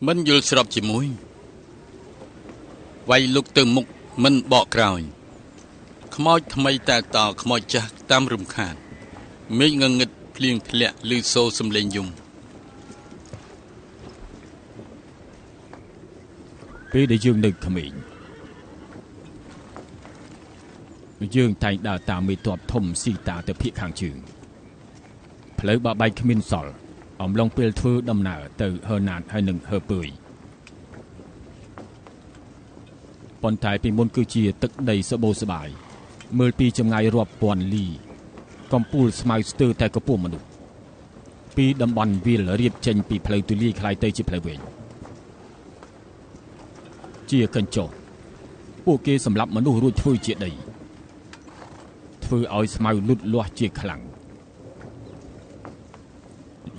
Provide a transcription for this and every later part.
មិនយល់ស្របជាមួយវាយលុកទៅមុខមិនបកក្រោយខ្មោចថ្មីតែតខ្មោចចាស់តាមរំខានមេឃងងឹតភ្លៀងធ្លាក់ឮសូរសំឡេងយំពេលដែលយើងនៅក្មេងយើងតែងដើរតាមមេទ័ពធំស៊ីតាទៅភាគខាងជើងផ្លូវបាក់បែកគ្មានសល់អំឡុងពេលធ្វើដំណើរទៅហឺណាតហើយនឹងហឺពើយប៉ុន្តែពីមុនគឺជាទឹកដីសបោសបាយមើលពីចម្ងាយរាប់ពាន់លីកំពូលស្មៅស្ទើរតែកម្ពស់មនុស្សពីតំបន់វាលរៀបចេញពីផ្លូវទូលាយคล้ายទៅជាផ្លូវវែងជាកញ្ចក់ពួកគេសម្លាប់មនុស្សរួចធ្វើជាដីធ្វើឲ្យស្មៅលូតលាស់ជាខ្លាំង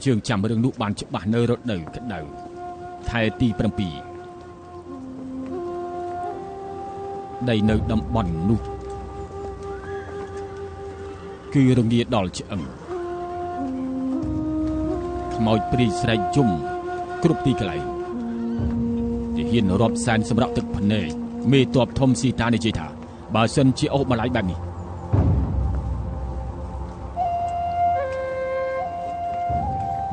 យើងចាំរឿងនោះបានច្បាស់នៅរដូវក្តៅខែទី7ដីនៅតំបន់នោះគឺរងាដល់ឆ្អឹងខ្មោចព្រាយស្រែកយំគ្រប់ទីកន្លែងទាហានរាប់សែនសម្រាប់ទឹកភ្នែកមេទ័ពធំស៊ីតានិយាយថាបើសិនជាអូបន្លាយបែបនេះ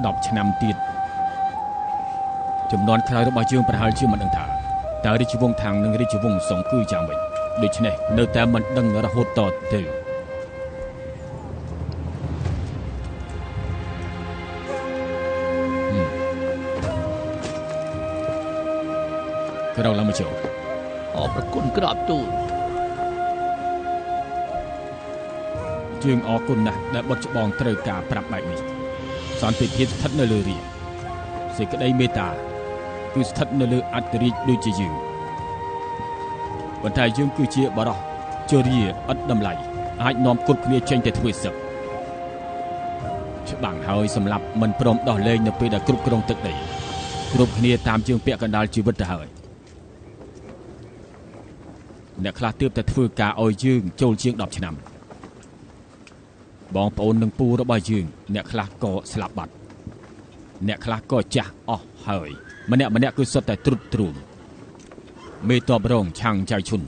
10 ឆ្នាំទៀតចំនួនក្រោយរបស់យើងប្រហែលជាមិនដឹងថាតើរាជវង្សខាងនិងរាជវង្សសុងគឺយ៉ាងម៉េចដូច្នេះនៅតែមិនដឹងរហូតតទៅក្រៅឡើងមកចូលអរគុណក្រាបទូលយើងអរគុណណាស់ដែលបុត្រច្បងត្រូវការប្រាប់បែបនេះសន្តិភាពស្ថិតនៅលើរាជសេចក្តីមេត្តាគឺស្ថិតនៅលើអធិរាជដូចជាយើងប៉ុន្តែយើងគឺជាបរិសុទ្ធជរាឥតតម្លៃអាចនាំគ្រប់គ្នាចេញទៅធ្វើសឹកច្បាំងហើយសម្រាប់មិនព្រមដោះលែងនៅពេលដែលគ្រប់គ្រងទឹកដីគ្រប់គ្នាតាមជើងពាក់កណ្ដាលជីវិតទៅហើយអ្នកខ្លះទើបតែធ្វើការឲ្យយើងចូលជាង10 ឆ្នាំបងប្អូននិងពូរបស់យើងអ្នកខ្លះក៏ស្លាប់បាត់អ្នកខ្លះក៏ចាស់អស់ហើយម្នាក់គឺសុទ្ធតែទ្រុឌទ្រោមមេតបរងឆាំងចៅឈុន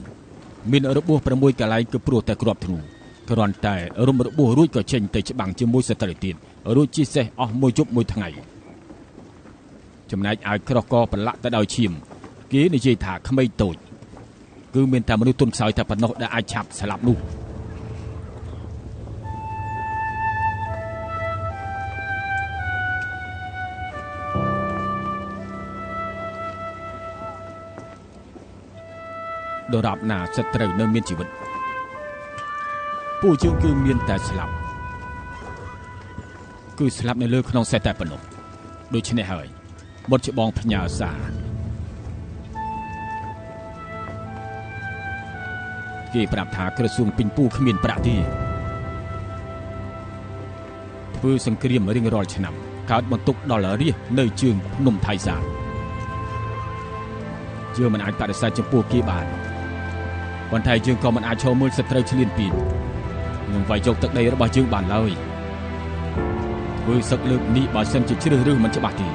មានរបួស6កន្លែងគឺព្រោះតែគ្រាប់ធ្នូគ្រាន់តែរុំរបួសរួចក៏ចេញទៅច្បាំងជាមួយសត្រូវទៀតរួចជិះសេះអស់មួយយប់មួយថ្ងៃចំណែកអាវក្រោះក៏ប្រឡាក់ទៅដោយឈាមគេនិយាយថាក្មេងតូចគឺមានតែមនុស្សទុនខ្សោយតែប៉ុណ្ណោះដែលអាចឆាប់ស្លាប់នោះដរាបណាសត្រូវនៅមានជីវិតពួកយើងគឺមានតែស្លាប់គឺស្លាប់នៅលើក្នុងសេះតែប៉ុណ្ណោះដូច្នេះហើយបុត្រច្បងផ្ញើសារគេប្រាប់ថាក្រសួងពេញពូគ្មានប្រាក់ទេធ្វើសង្គ្រាមរៀងរាល់ឆ្នាំកើតបន្ទុកដល់រាជនៅជើងភ្នំថៃសាយើងមិនអាចបដិសេធចំពោះគេបានប៉ុន្តែយើងក៏មិនអាចឈរមើលសត្រូវឈ្លានពាននឹងវាយយកទឹកដីរបស់យើងបានឡើយធ្វើសឹកលើកនេះបើសិនជាជ្រើសរើសមិនច្បាស់ទេ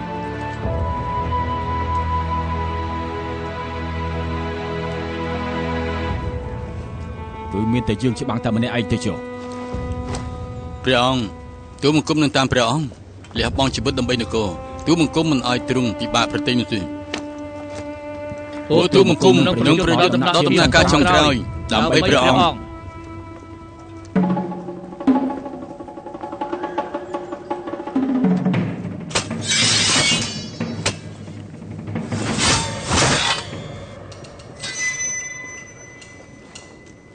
គឺមានតែយើងច្បាំងតែម្នាក់ឯងទៅចុះព្រះអង្គទូលបង្គំនឹងតាមព្រះអង្គលះបង់ជីវិតដើម្បីនគរទូលបង្គំមិនឲ្យទ្រង់ពិបាកប្រទេសនោះទេទូលបង្គំនឹងប្រយុទ្ធដល់ដំណើរការចុងក្រោយដើម្បីព្រះអង្គ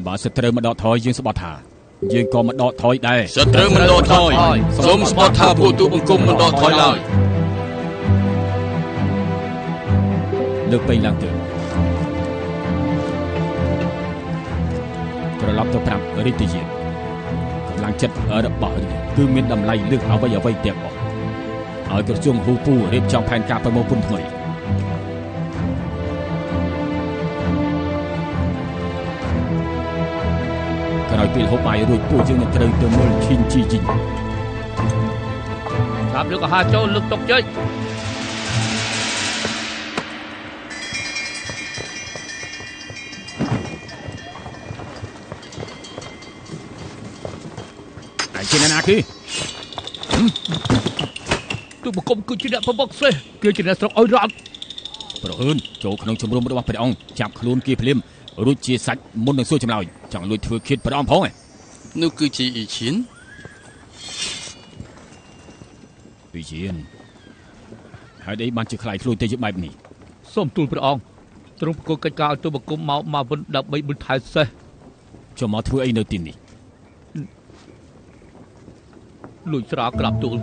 បើសត្រូវមកដកថយយើងស្បត់ថាយើងក៏មកដកថយដែរសត្រូវមិនដកថយសូមស្បត់ថាពួកទូលបង្គំមិនដកថយឡើយលើកពេញឡើងទៅត្រឡប់ទៅប្រាប់រាជយានកម្លាំងចិត្តរបស់គឺមានតម្លៃលើសអ្វីទាំងអស់ឲ្យក្រសួងហ៊ូពូរៀបចំផែនការប្រមូលពន្ធថ្មីក្រោយពេលហូបបាយរួចពួកយើងនឹងត្រូវទៅមើលឈីងជីជីងតាមលើកអាហារចូលលើកតុកជ័យ ណាគេ ទូបង្គំគឺជាអ្នកប្រមុខសេះគឺជាអ្នកស្រុកឲ្យរត់ ប្រហើនចូលក្នុងជំរំរបស់ព្រះអង្គចាប់ខ្លួនគេភ្លាមរួចជាសាច់មុននឹងសួរចម្លើយចង់លួចធ្វើឃាតព្រះអង្គផងឯង នោះគឺជាអ៊ីឈៀន វិជានហើយអីបានជាខ្លាយខ្លួនទៅជាបែបនេះ សូមទូលព្រះអង្គទ្រង់ប្រគល់កិច្ចការឲ្យទូបង្គំមកវិញដើម្បីបុលថែសេះ ចូលមកធ្វើអីនៅទីនេះ លួចស្រាក្រាបទូល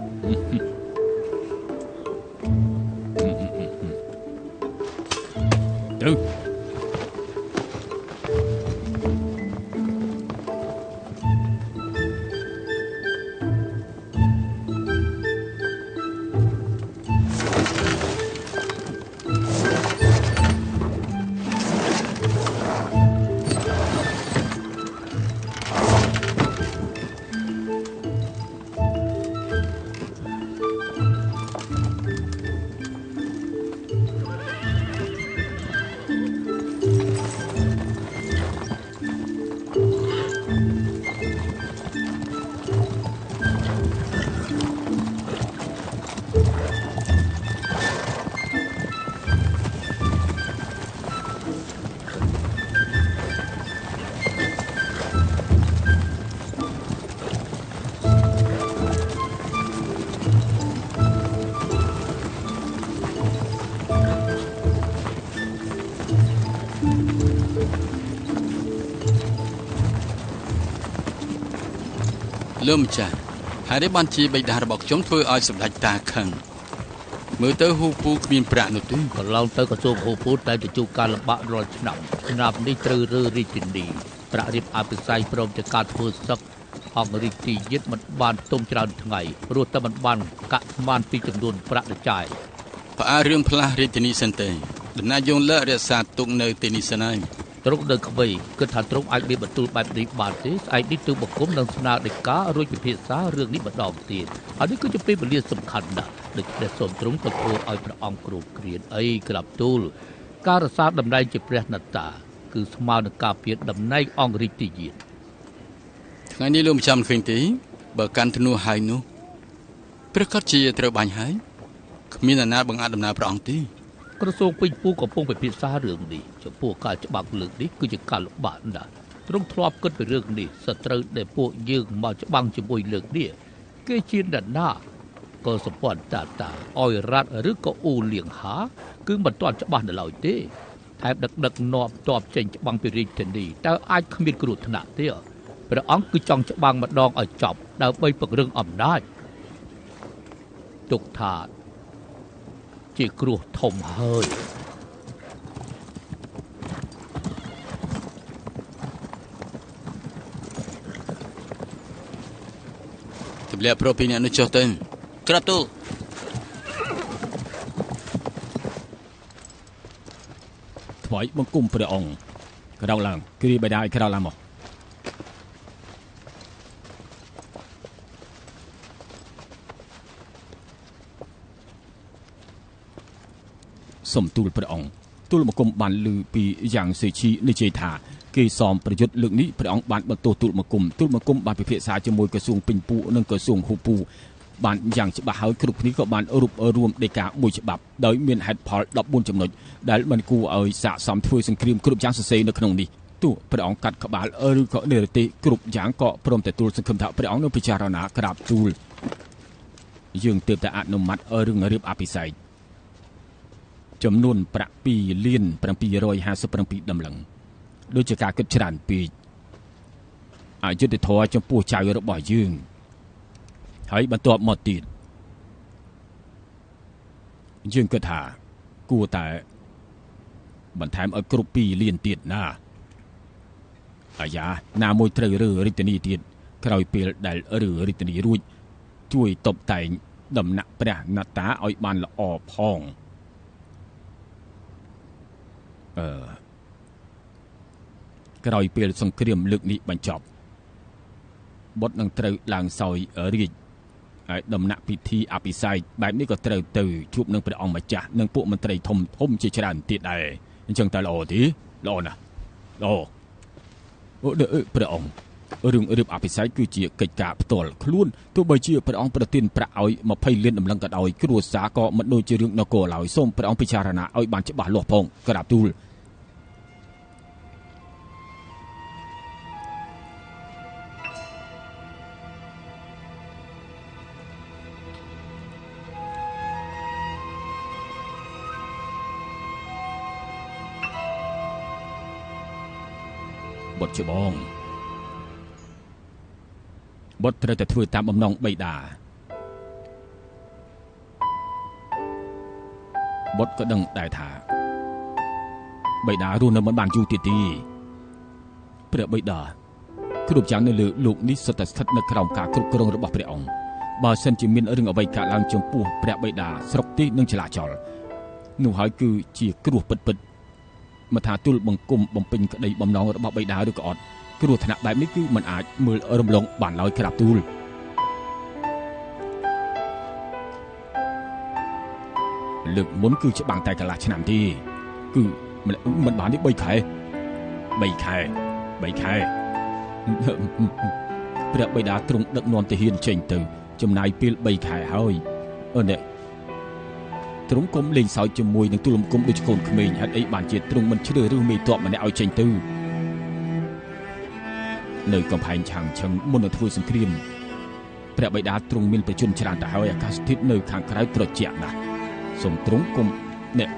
ទៅ លើម្ចាស់ហើយបានជាបិតារបស់ខ្ញុំធ្វើឲ្យសម្ដេចតាខឹងមើលទៅហ៊ូពូគ្មានប្រាក់នោះទេ កន្លងទៅក្រសួងហូពូតែទៅជួបការលំបាករាល់ឆ្នាំឆ្នាំនេះត្រូវរើរាជធានីប្រាក់រៀបអភិសេកព្រមទាំងការធ្វើសឹកអង្គរាជទីយិត្តមិនបានទុំច្រើនថ្ងៃព្រោះតែមិនបានកាក់ស្មានពីចំនួនប្រាក់ដែលចាយ ផ្អាករឿងផ្លាស់រាជធានីសិនទេដំណាយងលើករក្សាទុកនៅទីនេះសិនហើយ ទ្រង់នៅក្បីគិតថាទ្រង់អាចមានបន្ទូលបែបនេះបានទេស្អែកនេះទូបង្គំនឹងស្នើដីការួចពិភាក្សារឿងនេះម្ដងទៀតហើយនេះគឺជាពេលវេលាសំខាន់ណាស់ដូច្នេះសូមទ្រង់ទៅធ្វើឲ្យព្រះអង្គគ្រូគ្រានអីក្រាបទូលការរក្សាតំណែងជាព្រះនតាគឺស្មើនឹងការពារតំណែងអង្គរាជទីយាន ថ្ងៃនេះលោកមិនចាំឃើញទេបើកាន់ធ្នូហើយនោះព្រះកតជាត្រូវបាញ់ហើយគ្មានអ្នកណាបង្អាក់ដំណើរព្រះអង្គទេ ក្រសួងពេញពូកំពុងពិភាក្សារឿងនេះចំពោះការច្បាប់លើកនេះគឺជាការលំបាកណាស់ទ្រង់ធ្លាប់គិតពីរឿងនេះសត្រូវដែលពួកយើងមកច្បាំងជាមួយលើកនេះគេជាអ្នកណាក៏សម្ព័ន្ធតាឲ្យរ៉ាត់ឬក៏អ៊ូលៀងហាគឺមិនទាន់ច្បាស់នៅឡើយទេថែមដឹកនាំតបចេញច្បាំងពីរាជធានីតើអាចគ្មានគ្រោះថ្នាក់ទេព្រះអង្គគឺចង់ច្បាំងម្ដងឲ្យចប់ដើម្បីពង្រឹងអំណាចទុកថាជាគ្រោះធំហើយ ទម្លាក់ប្រូពីអ្នកនោះចុះទៅក្រាបទូល ថ្វាយបង្គំព្រះអង្គក្រោកឡើងគ្រាបិតាឲ្យក្រោកឡើងមកសូមទូលព្រះអង្គទូលបង្គំបានឮពីយ៉ាងសេឈីនិយាយថាគេសមប្រយុទ្ធលើកនេះព្រះអង្គបានបន្ទោសទូលបង្គំបានពិភាក្សាជាមួយក្រសួងពេញពូនិងក្រសួងហ៊ូពូបានយ៉ាងច្បាស់ហើយគ្រប់គ្នាក៏បានរួបរួមដីកាមួយច្បាប់ដោយមានហេតុផល14ចំណុចដែលមិនគួរឲ្យសាកសមធ្វើសង្គ្រាមគ្រប់យ៉ាងសរសេរនៅក្នុងនេះទោះព្រះអង្គកាត់ក្បាលឬក៏និរទេសគ្រប់យ៉ាងក៏ព្រមទទួលសង្ឃឹមថាព្រះអង្គនឹងពិចារណាក្រាបទូលយើងទើបតែអនុម័តរឿងរៀបអភិសេកចំនួនប្រាក់2,757 ដំឡឹងដូចជាការគិតច្រើនពេកអយុត្តិធម៌ចំពោះចៅរបស់យើងហើយបន្ទាប់មកទៀតយើងគិតថាគួរតែបន្ថែមឲ្យគ្រប់2លានទៀតណាអាយ៉ាណាមួយត្រូវរើរាជធានីទៀតក្រោយពេលដែលរើរាជធានីរួចជួយតបតែងដំណាក់ព្រះនតាឲ្យបានល្អផងក្រោយពេលសង្គ្រាមលើកនេះបញ្ចប់បុត្រនឹងត្រូវឡើងសោយរាជហើយដំណាក់ពិធីអភិសេកបែបនេះក៏ត្រូវទៅជួបនឹងព្រះអង្គម្ចាស់និងពួកមន្ត្រីធំជាច្រើនទៀតដែរអញ្ចឹងតើល្អទេល្អណាស់ល្អអូព្រះអង្គ រឿងរៀបអភិសេកគឺជាកិច្ចការផ្ទាល់ខ្លួនទោះបីជាព្រះអង្គប្រទានប្រាក់ឲ្យ20លានតម្លឹងក៏ដោយគ្រួសារក៏មិនដូចជារឿងនគរឡើយសូមព្រះអង្គពិចារណាឲ្យបានច្បាស់លាស់ផងក្រាបទូលបុត្រច្បងបុត្រត្រូវតែធ្វើតាមបំណងបិតាបុត្រក៏ដឹងដែរថាបិតារស់នៅមិនបានយូរទៀតទេព្រះបិតាគ្រប់យ៉ាងនៅលើលោកនេះសុទ្ធតែស្ថិតនៅក្រោមការគ្រប់គ្រងរបស់ព្រះអង្គបើសិនជាមានរឿងអ្វីកើតឡើងចំពោះព្រះបិតាស្រុកទីនឹងឆ្លាចលនោះហើយគឺជាគ្រោះពិតមកថាទូលបង្គំបំពេញក្តីបំណងរបស់បិតាឬក៏អត់គ្រោះថ្នាក់បែបនេះគឺមិនអាចមើលរំលងបានឡើយក្រាបទូលលើកមុនគឺច្បាំងតែកន្លះឆ្នាំទេគឺមិនបានទេ3ខែព្រះបិតាទ្រង់ដឹកនាំទាហានចេញទៅចំណាយពេល3ខែហើយអ្នកទ្រង់គុំលេងសើចជាមួយនឹងទូលបង្គំដូចកូនក្មេងហេតុអីបានជាទ្រង់មិនជ្រើសរើសមេទ័ពម្នាក់ឲ្យចេញទៅនៅកំផែងឆាំងឈឹងមុននឹងធ្វើសង្គ្រាមព្រះបិតាទ្រង់មានប្រជជនច្រើនទៅហើយអាកាសធាតុនៅខាងក្រៅត្រជាក់ណាស់សូមទ្រង់គុំអ្នក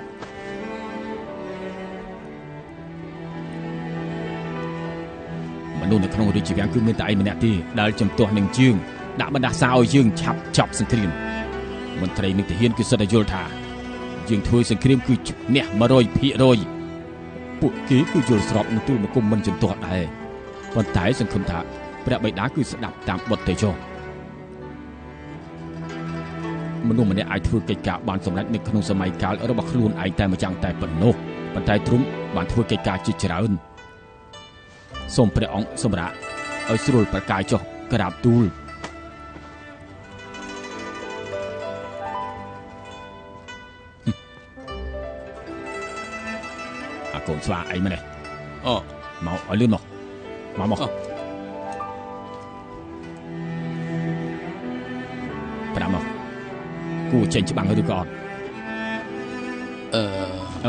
មនុស្សនៅក្នុងរាជវាំងគឺមានតែឯងម្នាក់ទេដែលចំទាស់នឹងជើងដាក់បណ្ដាសាឲ្យយើងឆាប់ចប់សង្គ្រាមមន្ត្រីនឹងទាហានគឺសុទ្ធតែយល់ថាយើងធ្វើសង្គ្រាមគឺឈ្នះ 100% ពួកគេគឺយល់ស្របនឹងទូលបង្គំមិនចំទាស់ដែរប៉ុន្តែសង្ឃឹមថាព្រះបិតាគឺស្ដាប់តាមបុត្រទេចុះមនុស្សម្នាក់អាចធ្វើកិច្ចការបានសម្រេចនៅក្នុងសម័យកាលរបស់ខ្លួនឯងតែម្យ៉ាងតែប៉ុណ្ណោះប៉ុន្តែទ្រង់បានធ្វើកិច្ចការជាច្រើនសូមព្រះអង្គសម្រាប់ឲ្យស្រួលប្រកាយចុះក្រាបទូលអាកូនស្វាអីម្នេះអូមកឲ្យលឿនមកប្រាំមកគួរចេញច្បាំងឬក៏អត់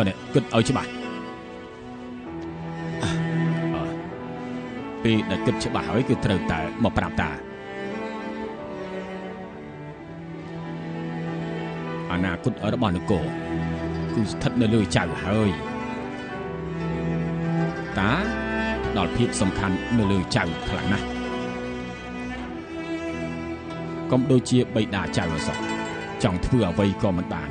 នេះគិតឲ្យច្បាស់ពេលដែលគិតច្បាស់ហើយគឺត្រូវតែមកប្រាប់តាអនាគតរបស់នគរគឺស្ថិតនៅលើចៅហើយតាដល់ភាពសំខាន់នៅលើចៅខ្លាំងណាស់កុំដូចជាបិតាចៅអសោះចង់ធ្វើអ្វីក៏មិនបាន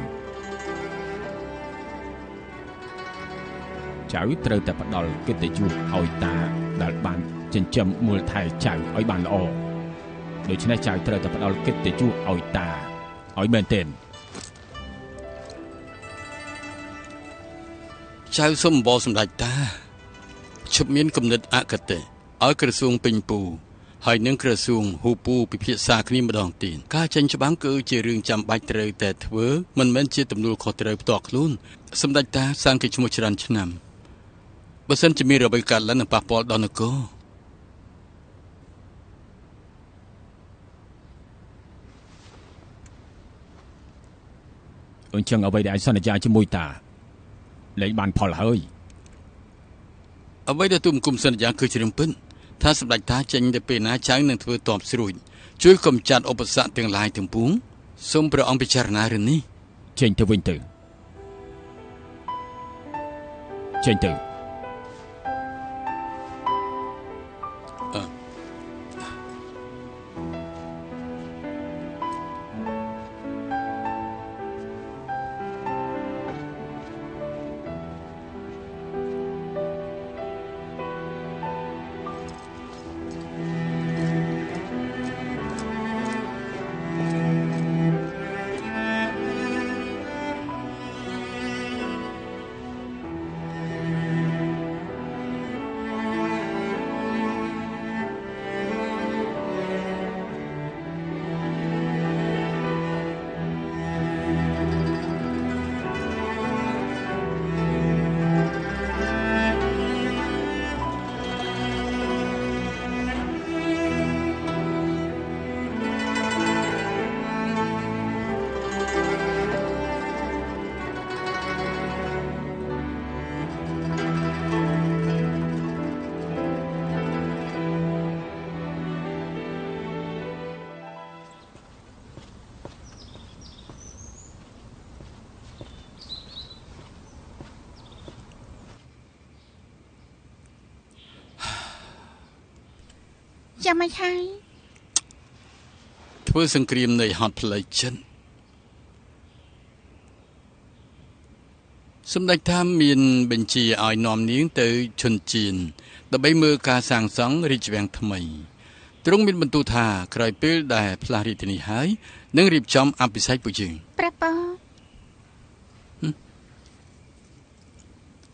ចៅត្រូវតែផ្ដល់កិត្តិយសឲ្យតាដែលបានចិញ្ចឹមមូលថែចៅឲ្យបានល្អដូច្នេះចៅត្រូវតែផ្ដល់កិត្តិយសឲ្យតាឲ្យមែនទែនចៅសូមអបអរសម្ដេចតាឈប់មានគំនិតអកតេឲ្យក្រសួងពេញពូហើយនឹងក្រសួងហ៊ូពូពិភាក្សាគ្នាម្ដងទៀតការចេញច្បាំងគឺជារឿងចាំបាច់ត្រូវតែធ្វើមិនមែនជាទំនួលខុសត្រូវផ្ទាល់ខ្លួនសម្ដេចតាសាងកិច្ចឈ្មោះច្រើនឆ្នាំបើសិនជាមានអ្វីកើតឡើងនឹងប៉ះពាល់ដល់នគរអញ្ចឹងអ្វីដែលសន្យាជាមួយតាលែងបានផលហើយអ្វីដែលទូលបង្គំសន្យាគឺជារឿងពិតថាសម្ដេចតាចេញទៅពេលណាចៅនឹងធ្វើតបស្រួយជួយកំចាត់ឧបសគ្គទាំងឡាយទាំងពួងសូមព្រះអង្គពិចារណារឿងនេះចេញទៅវិញទៅចេញទៅ ចាំមិនហើយ ធ្វើសង្គ្រាមនៃហត្ថផ្លៃចិនសម្ដេចថាមានបញ្ជាឲ្យនាំនាងទៅឈុនជៀនដើម្បីមើលការសាងសង់រាជវាំងថ្មីទ្រង់មានបន្ទូលថាក្រោយពេលដែលផ្លាស់រាជធានីហើយនឹងរៀបចំអភិសេកពួកយើង ព្រះពរ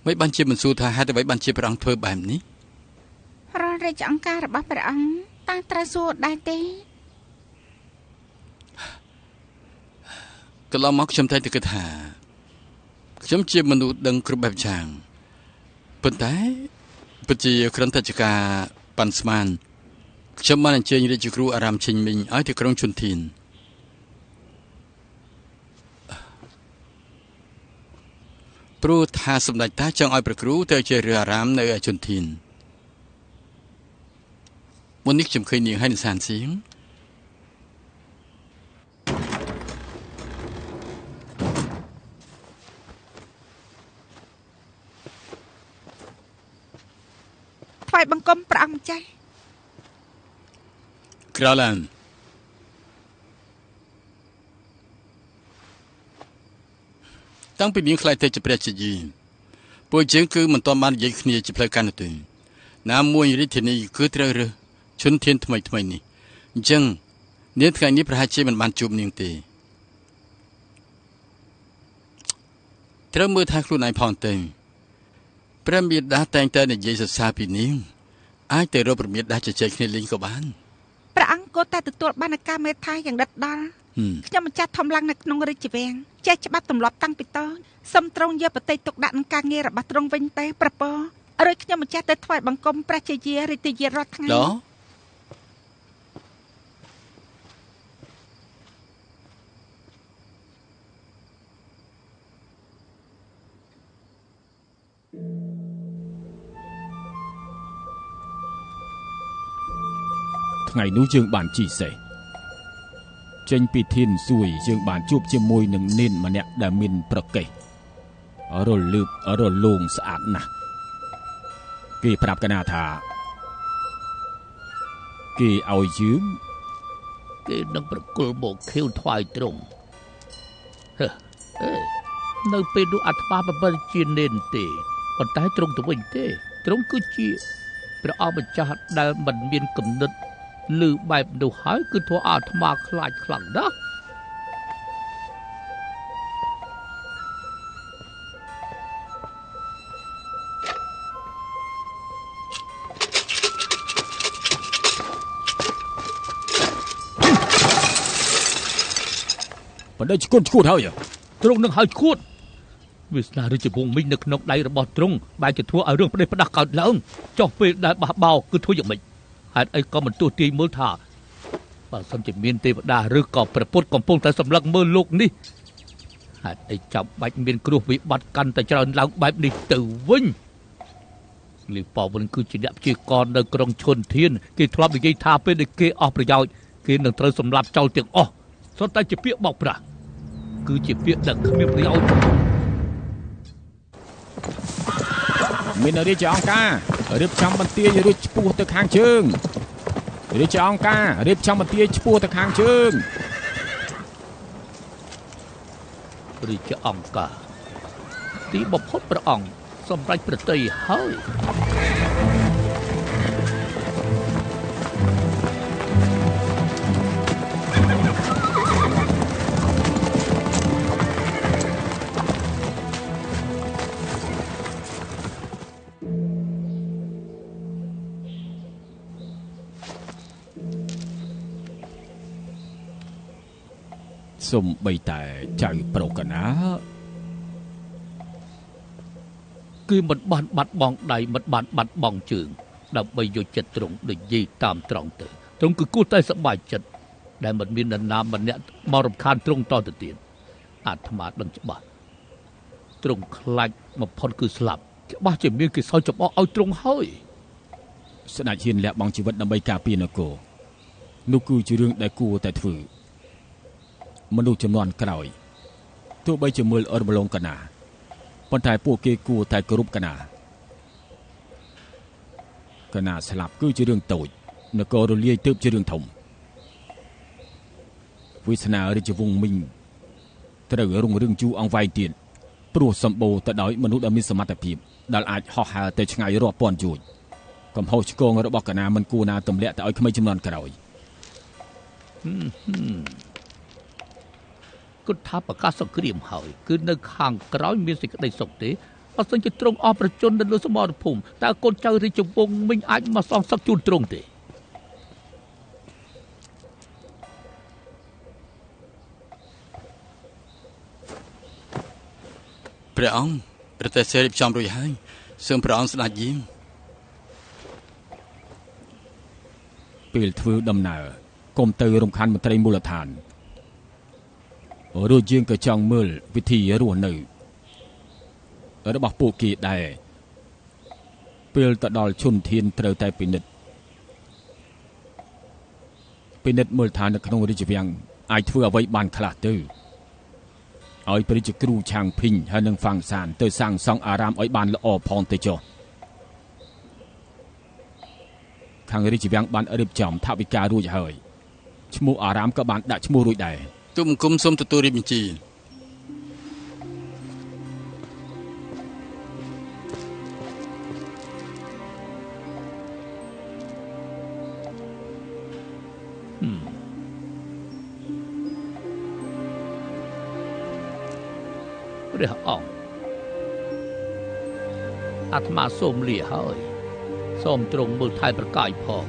មិនបានជាមិនសួរថាហេតុអ្វីបានជាព្រះអង្គធ្វើបែបនេះ រាល់រាជអង្គការរបស់ព្រះអង្គតាំងត្រូវសួរដែរទេ កន្លងមកខ្ញុំតែគិតថាខ្ញុំជាមនុស្សដឹងគ្រប់បែបយ៉ាងប៉ុន្តែពិតជាគ្រាន់តែជាការប៉ាន់ស្មានខ្ញុំបានអញ្ជើញរាជគ្រូអារាមឈិញមីងឲ្យទៅក្រុងជុនធានព្រោះថាសម្ដេចតាចង់ឲ្យព្រះគ្រូទៅជារាជអារាមនៅឯជុនធានមុននេះខ្ញុំឃើញនាងហើយនៅសានសៀង ថ្វាយបង្គំព្រះអង្គម្ចាស់ ក្រឡានតាំងពីនាងខ្លាចទៅជាព្រះជាយីពួកយើងគឺមិនទាន់បាននិយាយគ្នាជាផ្លូវការនោះទេណាមួយរាជធានីគឺត្រូវរើសឈុនធានថ្មីនេះអញ្ចឹងនាងថ្ងៃនេះប្រហែលជាមិនបានជួបនាងទេត្រូវមើលថាខ្លួនឯងផងទៅព្រះមេដាតែងតែនិយាយសរសើរពីនាងអាចទៅរកព្រះមេដាជជែកគ្នាលេងក៏បាន ព្រះអង្គគួរតែទទួលបានការមេត្តាយ៉ាងដិតដល់ខ្ញុំម្ចាស់ធំឡើងនៅក្នុងរាជវាំងចេះច្បាប់ទម្លាប់តាំងពីតសូមទ្រង់យកប្រតិទុកដាក់នឹងការងាររបស់ទ្រង់វិញទេព្រះពរឬខ្ញុំម្ចាស់ទៅថ្វាយបង្គំព្រះជាយារាជយារាល់ថ្ងៃ ថ្ងៃនោះយើងបានជីសេះចេញពីធានសួយយើងបានជួបជាមួយនឹងនេនម្នាក់ដែលមានប្រកេះរលឹករលោងស្អាតណាស់គេប្រាប់កណាថាគេឲ្យយើងគេនឹងប្រគល់មកខៀវថ្វាយទ្រង់នៅពេលនោះអាត្មាមិនបានជានេនទេប៉ុន្តែទ្រង់ទៅវិញទេទ្រង់គឺជាព្រះអង្គម្ចាស់ដែលមិនមានគំនិត លឺបែបនោះហើយគឺធ្វើអាត្មាខ្លាចខ្លាំងណាស់បណ្ដេញឈួតហើយទ្រង់នឹងហើយឈួតវាសនារាជវង្សមីងនៅក្នុងដៃរបស់ទ្រង់បែរជាធ្វើឲ្យរឿងផ្ដេសផ្ដាស់កើតឡើងចុះពេលដែលបះបោគឺធ្វើយ៉ាងម៉េច ហេតុអីក៏មិនទោះទាយមើលថាបើសិនជាមានទេវតាឬក៏ព្រះពុទ្ធកំពុងតែសម្លឹងមើលលោកនេះហេតុអីចាំបាច់មានគ្រោះវិបត្តិកាន់តែច្រើនឡើងបែបនេះទៅវិញលីប៉វិនគឺជាអ្នកព្យាករនៅក្រុងឈុនធានគេធ្លាប់និយាយថាពេលដែលគេអស់ប្រយោជន៍គេនឹងត្រូវសម្លាប់ចោលទាំងអស់សុទ្ធតែជាពាក្យបោកប្រាស់គឺជាពាក្យដែលគ្មានប្រយោជន៍មានរាជអង្គការរៀបចំបន្ទាយរួចឆ្ពោះទៅខាងជើងរាជអង្គការរៀបចំបន្ទាយឆ្ពោះទៅខាងជើងរាជអង្គការទីបំផុតព្រះអង្គសម្រេចប្រតិយហើយ សូមបីតែចៅប្រុសកណាគឺមិនបានបាត់បង់ដៃមិនបានបាត់បង់ជើងដើម្បីយកចិត្តទ្រង់និយាយតាមត្រង់ទៅទ្រង់គឺគួរតែសប្បាយចិត្តដែលមិនមាននរណាម្នាក់មករំខានទ្រង់តទៅទៀតអាត្មាដឹងច្បាស់ទ្រង់ខ្លាចបំផុតគឺស្លាប់ច្បាស់ជាមានគេសោយចំអកឲ្យទ្រង់ហើយស្ដេចហ៊ានលះបង់ជីវិតដើម្បីការពារនគរនោះគឺជារឿងដែលគួរតែធ្វើ មនុស្សចំនួនក្រោយទោះបីជាមើលអរមឡងកណាប៉ុន្តែពួកគេគួរតែគោរពកណាស្លាប់គឺជារឿងតូច នគររលាយទើបជារឿងធំវាសនារាជវង្សមីងត្រូវរុងរឿងយូរអង្វែងទៀតព្រោះសម្បូរទៅដោយមនុស្សដែលមានសមត្ថភាពដែលអាចហោះហើរទៅឆ្ងាយរាប់ពាន់យោជន៍កំហុសឆ្គងរបស់កណាមិនគួរណាទម្លាក់ទៅឲ្យក្មេងចំនួនក្រោយគិតថាប្រកាសសង្គ្រាមហើយគឺនៅខាងក្រោយមានសេចក្តីសុខទេអត់សិនជាទ្រង់អស់ប្រជជននៅលើសមរភូមិតើកូនចៅរាជវង្សមិញអាចមកសងសឹកជូនទ្រង់ទេព្រះអង្គប្រទេសសេរីផ្សំរួចហើយសូមព្រះអង្គស្ដេចយាងពេលធ្វើដំណើរកុំទៅរំខានមន្ត្រីមូលដ្ឋានរួចយើងក៏ចង់មើលវិធីរស់នៅរបស់ពួកគេដែរពេលទៅដល់ឈុនធានត្រូវតែពិនិត្យមើលថានៅក្នុងរាជវាំងអាចធ្វើអ្វីបានខ្លះទៅឲ្យព្រះរាជគ្រូឆាងភីងហើយនឹងហ្វាំងសានទៅសាងសង់អារាមឲ្យបានល្អផងទៅចុះខាងរាជវាំងបានរៀបចំថវិការួចហើយឈ្មោះអារាមក៏បានដាក់ឈ្មោះរួចដែរទូលបង្គំសូមទទួលរាជបញ្ជាព្រះអង្គអាត្មាសូមលាហើយសូមទ្រង់មើលថែប្រកាយផង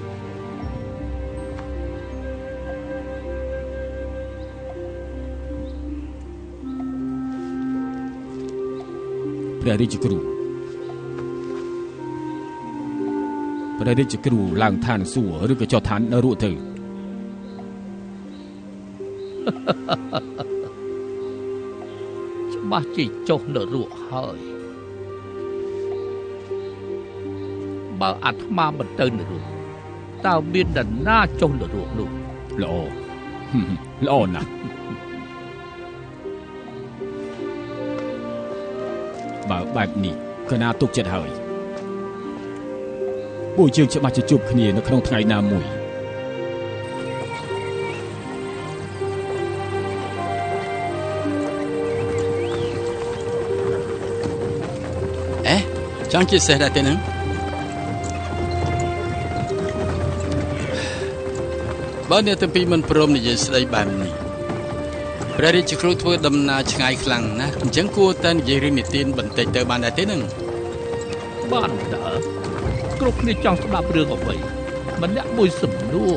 ព្រះរាជគ្រូឡើងឋានសួគ៌ឬក៏ចុះឋាននៅរួចទៅច្បាស់ជាចុះនៅរស់ហើយបើអាត្មាមិនទៅនៅរស់តើមាននរណាចុះនៅរស់នោះល្អណាស់បើបែបនេះកណាទុកចិត្តហើយពួកយើងច្បាស់ជាជួបគ្នានៅក្នុងថ្ងៃណាមួយចង់ជាសេះដែរទេនឹងបើអ្នកទាំងពីរមិនព្រមនិយាយស្ដីបែបនេះព្រះរាជគ្រូធ្វើដំណើរឆ្ងាយខ្លាំងណាស់អញ្ចឹងគួរតែនិយាយរឿងនិទានបន្តិចទៅបានដែរទេនឹងបានតើគ្រប់គ្នាចង់ស្ដាប់រឿងអ្វីម្នាក់មួយសំណួរ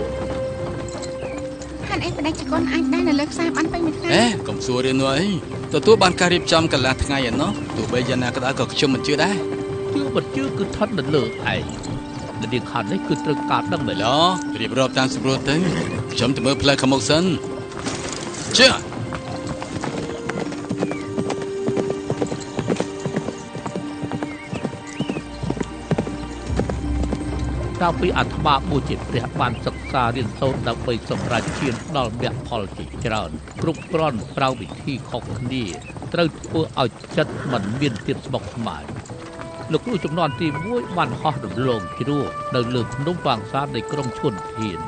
ហានអីបដិជគុណអាចដែរនៅលើខ្សែបានពេញមួយថ្ងៃកុំសួររឿងនោះអីទទួលបានការរៀបចំកន្លះថ្ងៃឯណោះទោះបីយ៉ាងណាក៏ដោយក៏ខ្ញុំមិនជឿដែរមិនជឿគឺថត់នៅលើឯងនៅទីខាងនេះគឺត្រូវការដឹងមែនរៀបរាប់តាមស្រួលទៅខ្ញុំទៅមើលផ្លូវខាងមុខសិនជឿតាំងពីអាត្មាបួសជាព្រះបានសិក្សារៀនសូត្រដើម្បីសម្រេចឈានដល់មគ្គផលជាច្រើនគ្រប់គ្រាន់ប្រើវិធីខុសគ្នាត្រូវធ្វើឲ្យចិត្តមិនមានទៀតស្មុគស្មាញលោកគ្រូចំនួនទី1បានហោះរំលងជ្រោះនៅលើភ្នំវាងសាននៃក្រុងឈុនធាន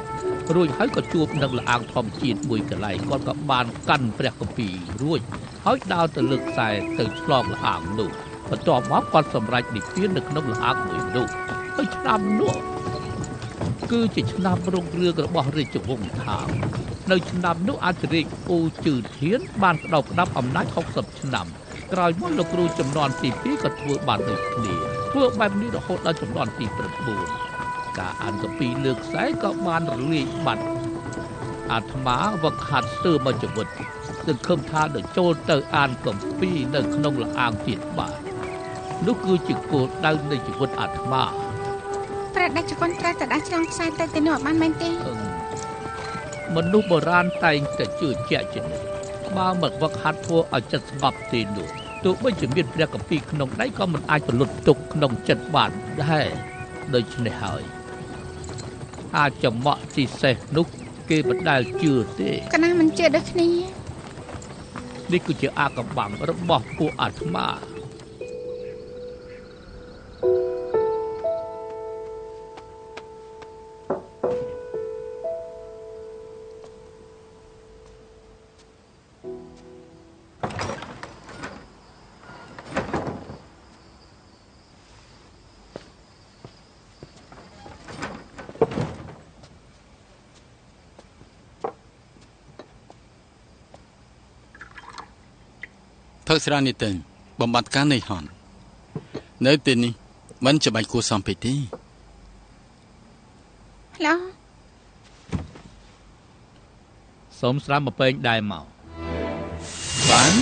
រួចហើយក៏ជួបនឹងលអាងធម្មជាតិមួយកន្លែងគាត់ក៏បានកាន់ព្រះគម្ពីររួចហើយដើរទៅលើខ្សែទៅឆ្លងលអាងនោះបន្ទាប់មកគាត់សម្រេចនិព្វាននៅក្នុងលអាងមួយនោះហើយឆ្នាំនោះគឺជាឆ្នាំរុងរឿងរបស់រាជវង្សថាងនៅឆ្នាំនោះអធិរាជអូជឺធានបានក្តោបក្តាប់អំណាច60ឆ្នាំក្រោយមកលោកគ្រូចំនួនទី2ក៏ធ្វើបានដូចគ្នាធ្វើបែបនេះរហូតដល់ចំនួនទី9ការអានគម្ពីរលើខ្សែក៏បានរលាយបាត់អាត្មាវឹកហាត់ស្ទើរមកជីវិតសង្ឃឹមថានឹងចូលទៅអានគម្ពីរនៅក្នុងលអាងទៀតបាទនោះគឺជាគោលដៅនៃជីវិតអាត្មាព្រះដេចគុណត្រូវតែដាក់ឆ្លងខ្សែទៅនោះបានមែនទេមនុស្សបុរាណតែងតែជឿជាក់ជានិច្ចបើមិនវឹកហាត់ធ្វើឲ្យចិត្តស្ងប់ទេនោះទោះបីជាមានព្រះគម្ពីរក្នុងដៃក៏មិនអាចប្រលត់ទុកក្នុងចិត្តបានដែរដូច្នេះហើយអាចចំក់ទីសេះនោះគេមិនដែលជឿទេកណាមិនជឿដូចគ្នានេះគឺជាអាកំបាំងរបស់ពួកអាត្មា ផឹកស្រានេះទៅបំបត្តិការនៃហន់នៅទីនេះមិនចាំបាច់គួរសំពេកទេឡូ សូមស្រាំមកពេងដែរមក បាន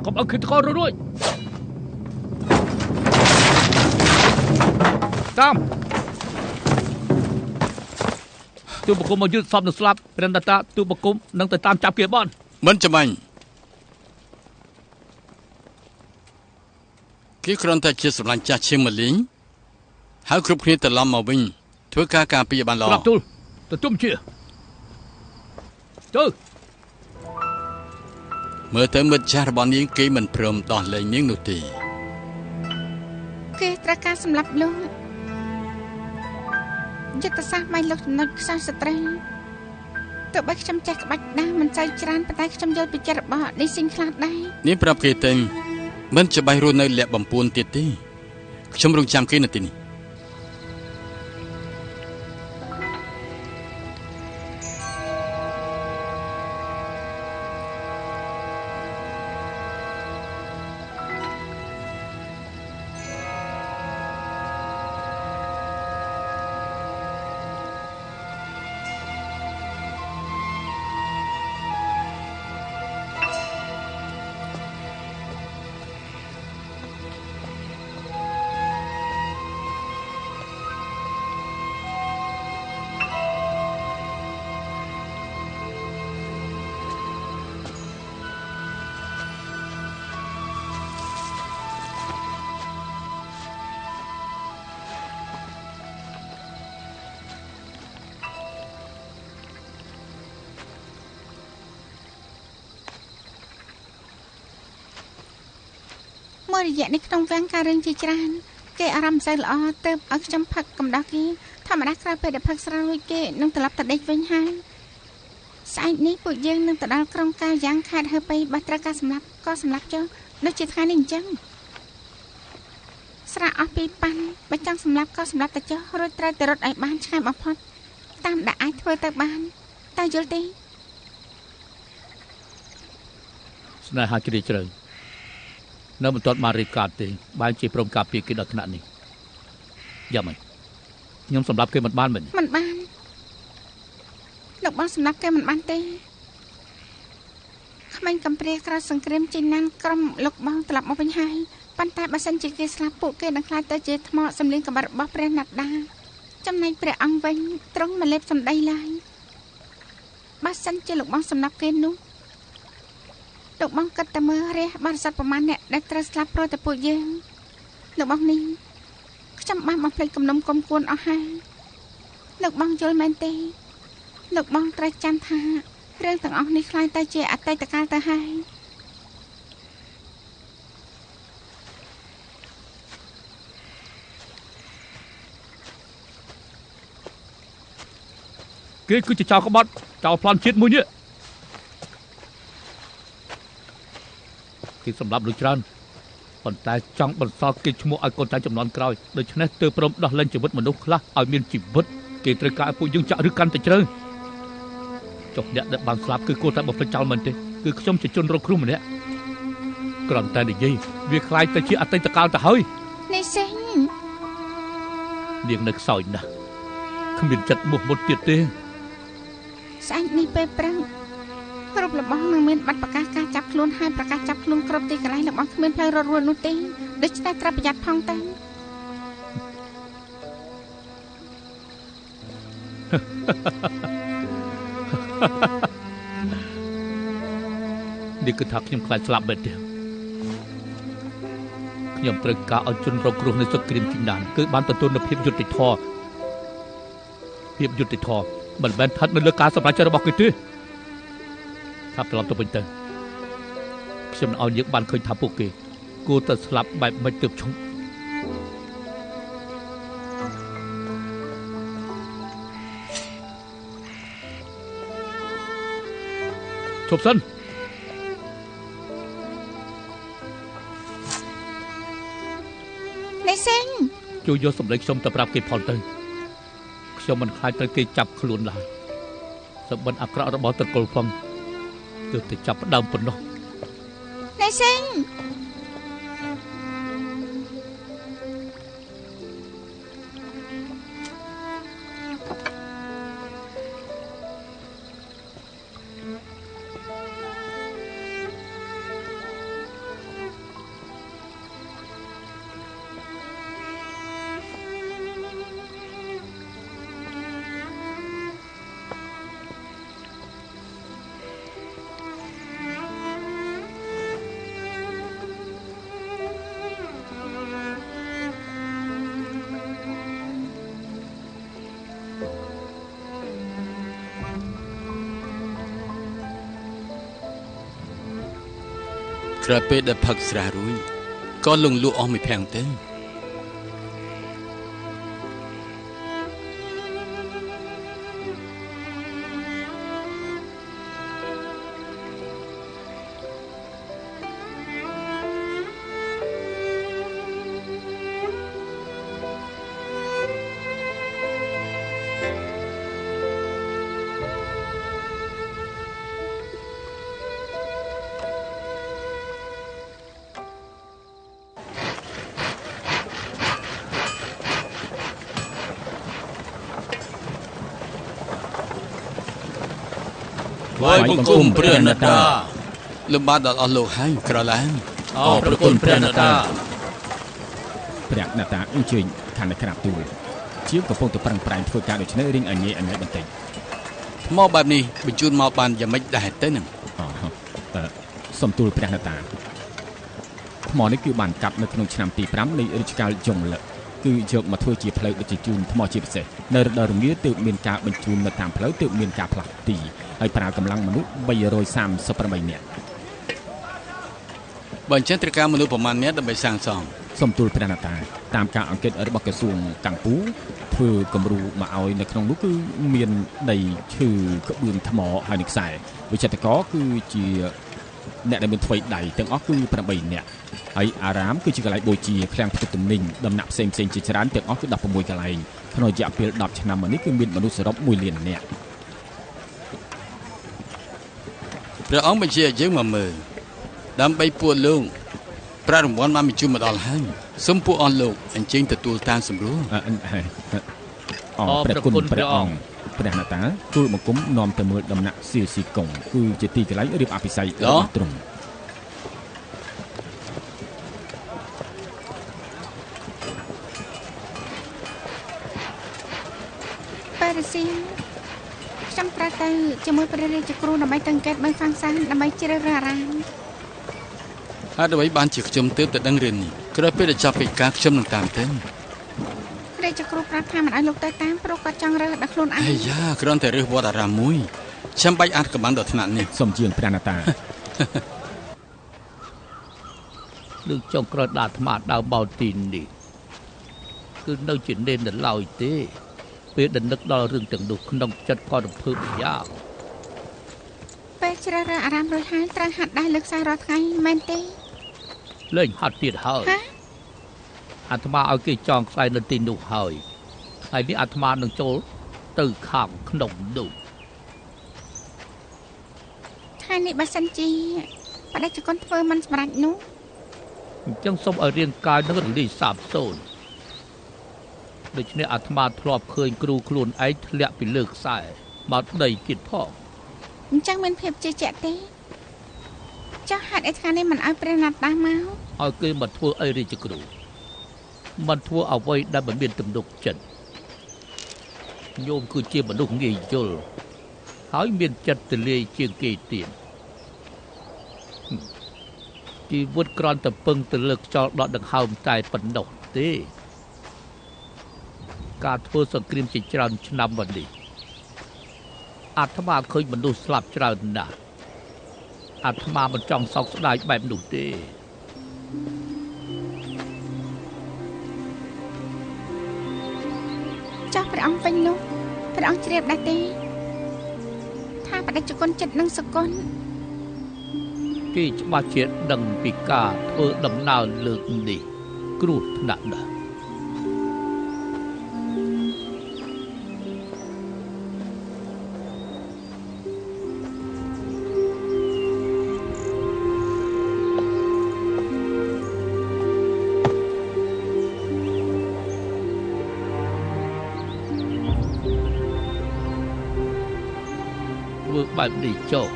កុំឲ្យគិតកោរួចតាមទូបង្គំមកយឺតសពនឹងស្លាប់ព្រះនតាទូបង្គំនឹងទៅតាមចាប់គេបនមិនចាំបាញ់គេគ្រាន់តែជាសម្លាញ់ចាស់ឈៀងមកលេងហើយគ្រប់គ្នាត្រឡប់មកវិញធ្វើការការពារបានល្អស្លាប់ទូលទៅជុំជាទៅមើលទៅមិត្តចាស់របស់នាងគេមិនព្រមដោះលែងនាងនោះទេគេត្រូវការសម្រាប់លោកយុទ្ធសាស្ត្រមិនលោកចំណុចខ្សោយស្ត្រីទោះបីខ្ញុំចេះក្បាច់ដាស់មិនសូវច្រើនប៉ុន្តែខ្ញុំយល់ពីចិត្តរបស់នេះស៊ីងខ្លះដែរនាងប្រាប់គេទៅមិនច្បាស់រស់នៅលាក់បំពួនទៀតទេខ្ញុំរងចាំគេនៅទីនេះមួយរយៈនេះក្នុងវាំងការរឿងជាច្រើនគេអារម្មណ៍សូវល្អទៅឲ្យខ្ញុំផឹកកំដៅគេធម្មតាក្រោយពេលដែលផឹកស្រារួចគេនឹងត្រឡប់ទៅដេកវិញហើយស្អែកនេះពួកយើងនឹងទៅដល់ក្រុងកាយ៉ាងខេត្តហើបិបើត្រូវការសម្លាប់ក៏សម្លាប់ចុះដូចជាថ្ងៃនេះអញ្ចឹងស្រាអស់ពីប៉ាន់បើចង់សម្លាប់ក៏សម្លាប់ទៅចុះរួចត្រូវទៅរត់ឲ្យបានឆ្ងាយបំផុតតាមដែលអាចធ្វើទៅបានតើយល់ទេស្នេហាជ្រាលជ្រៅនៅមិនទាន់បានរៀបការទេបែរជាព្រមការពារគេដល់ថ្នាក់នេះយ៉ាងម៉េចខ្ញុំសម្រាប់គេមិនបានមិនបានលោកបងសម្រាប់គេមិនបានទេក្មេងកំព្រាក្រៅសង្គ្រាមចេញណានក្រុមលោកបងត្រឡប់មកវិញហើយប៉ុន្តែបើសិនជាគេស្លាប់ពួកគេនឹងខ្លាចទៅជាថ្មសម្លេងកម្បាត់របស់ព្រះណាត់ដាចំណែកព្រះអង្គវិញទ្រង់មិនលេបសម្ដីឡើយបើសិនជាលោកបងសម្រាប់គេនោះលោកបងគិតតែមើលរះបរិស័ទប្រមាណអ្នកដែលត្រូវស្លាប់ព្រោះតែពួកយើងលោកបងនេះខ្ញុំបានបំភ្លេចគំនុំគុំគួនអស់ហើយលោកបងយល់មែនទេលោកបងត្រូវចាំថារឿងទាំងអស់នេះខ្លាយទៅជាអតីតកាលទៅហើយគេគឺជាចៅក្បត់ចៅប្លន់ជាតិមួយនេះគេសម្រាប់លុយច្រើនប៉ុន្តែចង់បន្សល់គេឈ្មោះឲ្យកូនចៅចំនួនក្រោយដូច្នេះទើបព្រមដោះលែងជីវិតមនុស្សខ្លះឲ្យមានជីវិតគេត្រូវការឲ្យពួកយើងចាក់ឬកាន់តែជ្រៅចុះអ្នកដែលបានស្លាប់គឺគួរតែបំភ្លេចចោលមិនទេគឺខ្ញុំជាជនរងគ្រោះម្នាក់គ្រាន់តែនិយាយវាคล้ายទៅជាអតីតកាលទៅហើយនេះសេងនាងនៅខ្សោយណាស់គ្មានចិត្តមុខមុតទៀតទេស្អែកនេះពេលព្រឹងគ្រប់លបងនឹងមានប័ណ្ណប្រកាសការចាប់ខ្លួនហើយប្រកាសចាប់ខ្លួនគ្រប់ទីកន្លែងរបស់គ្មានផ្លូវរត់រួចនោះទេដូច្នេះត្រូវប្រយ័ត្នផងទៅ នេះគឺថាខ្ញុំខ្លាចស្លាប់មែនទេខ្ញុំត្រូវការឲ្យជនរងគ្រោះនៃសង្គ្រាមជីណានគឺបានទទួលនូវភាពយុត្តិធម៌មិនមែនស្ថិតនៅលើការសម្រេចចិត្តរបស់គេទេថាត្រឡប់ទៅវិញទៅខ្ញុំឲ្យយើងបានឃើញថាពួកគេគួរតែស្លាប់បែបមិនទើបឈប់ឈប់សិននេះសិនជួយយកសម្លេងខ្ញុំទៅប្រាប់គេផលទៅខ្ញុំមិនខ្លាចត្រូវគេចាប់ខ្លួនឡើយសម្បិនអាក្រក់របស់ត្រកូលផងទើបតែចាប់ផ្ដើមប៉ុណ្ណោះនេះសិនក្រោយពេលដែលផឹកស្រារួចក៏លងលក់អស់មួយភាំងទៅថ្វាយបង្គំព្រះអនត្តាលំបាកដល់អស់លោកហើយក្រឡានអរព្រគុណព្រះអនត្តាព្រះអនត្តាអញ្ជើញខណ្ឌក្រាបទូលជាងកំពុងតែប្រឹងប្រែងធ្វើការដូច្នេះរៀងអញឯបន្តិចថ្មបែបនេះបញ្ជូនមកបានយ៉ាងម៉េចដែរទៅនឹងសំទូលព្រះអនត្តាថ្មនេះគឺបានកាត់នៅក្នុងឆ្នាំទី5នៃរជ្ជកាលយងលឹកគឺយកមកធ្វើជាផ្លូវដឹកជញ្ជូនថ្មជាពិសេសនៅរដូវរងាទើបមានការបញ្ជូននៅតាមផ្លូវទើបមានការផ្លាស់ទីហើយប្រើកម្លាំងមនុស្ស338នាក់បើអញ្ចឹងត្រូវការមនុស្សប្រមាណអ្នកដើម្បីសាងសង់សំទូលព្រះអនត្តាតាមការអង្កេតរបស់ក្រសួងកាំងពូធ្វើគំរូមកឲ្យនៅក្នុងនោះគឺមានដីឈើក្បឿងថ្មហើយនឹងខ្សែវិចិត្រករគឺជាអ្នកដែលមានថ្វីដៃទាំងអស់គឺ8នាក់ហើយអារាមគឺជាកន្លែងបូជាឃ្លាំងផ្ទុកទំនិញដំណាក់ផ្សេងជាច្រើនទាំងអស់គឺ16កន្លែងក្នុងរយៈពេល10ឆ្នាំមកនេះគឺមានមនុស្សសរុប1លាននាក់ព្រះអង្គបញ្ជាឲ្យយើងមកមើលដើម្បីពួកលោកប្រាក់រង្វាន់បានបញ្ជូនមកដល់ហើយសូមពួកអស់លោកអញ្ជើញទទួលតាមសម្រួលព្រះគុណព្រះអង្គព្រះអនត្តាទូលបង្គំនាំទៅមើលដំណាក់ស៊ីស៊ីកុងគឺជាទីកន្លែងរៀបអភិសេករបស់ទ្រង់ប៉ារីស៊ីខ្ញុំត្រូវទៅជាមួយព្រះរាជគ្រូដើម្បីទៅអង្កេតមើលខាងសានដើម្បីជ្រើសរើសអារាមហេតុអ្វីបានជាខ្ញុំទើបតែដឹងរឿងនេះក្រោយពេលដែលចាប់កិច្ចការខ្ញុំនឹងតាមទៅរាជគ្រូប្រាប់ថាមិនឲ្យលោកទៅតាមព្រោះគាត់ចង់រើសដល់ខ្លួនឯងអាយ៉ាគ្រាន់តែរើសវត្តអារាមមួយខ្ញុំបាច់អាចកំបាំងដល់ថ្នាក់នេះសូមជឿនព្រះអនត្តាលើកចុងក្រោយដាក់អាត្មាដើមបោទីននេះគឺនៅជានេនដល់ឡើយទេពេលដែលនឹកដល់រឿងទាំងនោះក្នុងចិត្តក៏រំភើបម្យ៉ាងពេលជ្រើសរើសអារាមរួចហើយត្រូវហាត់ដៃលើខ្សែរាល់ថ្ងៃមែនទេលេងហាត់ទៀតហើយអាត្មាឲ្យគេចងខ្សែនៅទីនោះហើយនេះអាត្មានឹងចូលទៅខាងក្នុងនោះថ្ងៃនេះបើសិនជាបដិជគុណធ្វើមិនសម្រេចនោះអញ្ចឹងសូមឲ្យរាងកាយនឹងរលីសាបសូន្យដូច្នេះអាត្មាធ្លាប់ឃើញគ្រូខ្លួនឯងធ្លាក់ពីលើខ្សែមកដីទៀតផងអញ្ចឹងមានភាពជឿជាក់ទេចាស់ហេតុអីថ្ងៃនេះមិនឲ្យព្រះណាត់ដាស់មកឲ្យគេមកធ្វើអីរាជគ្រូមិនធ្វើអ្វីដែលមិនមានទំនុកចិត្តញោមគឺជាមនុស្សងាយយល់ហ ហើយមានចិត្តទលាយជាងគេទៀតជីវិតគ្រាន់តែពឹងទៅលើខ្យល់ដកដង្ហើមតែប៉ុណ្ណោះទេការធ្វើសង្គ្រាមជាច្រើនឆ្នាំមកនេះអាត្មាឃើញមនុស្សស្លាប់ច្រើនណាស់អាត្មាមិនចង់សោកស្ដាយបែបនោះទេចាស់ព្រះអង្គវិញនោះព្រះអង្គជ្រាបដែរទេថាបដិជគុណចិត្តនឹងសកលគេច្បាស់ជាដឹងពីការធ្វើដំណើរលើកនេះគ្រោះថ្នាក់ណាស់ធ្វើបែបនេះចុះ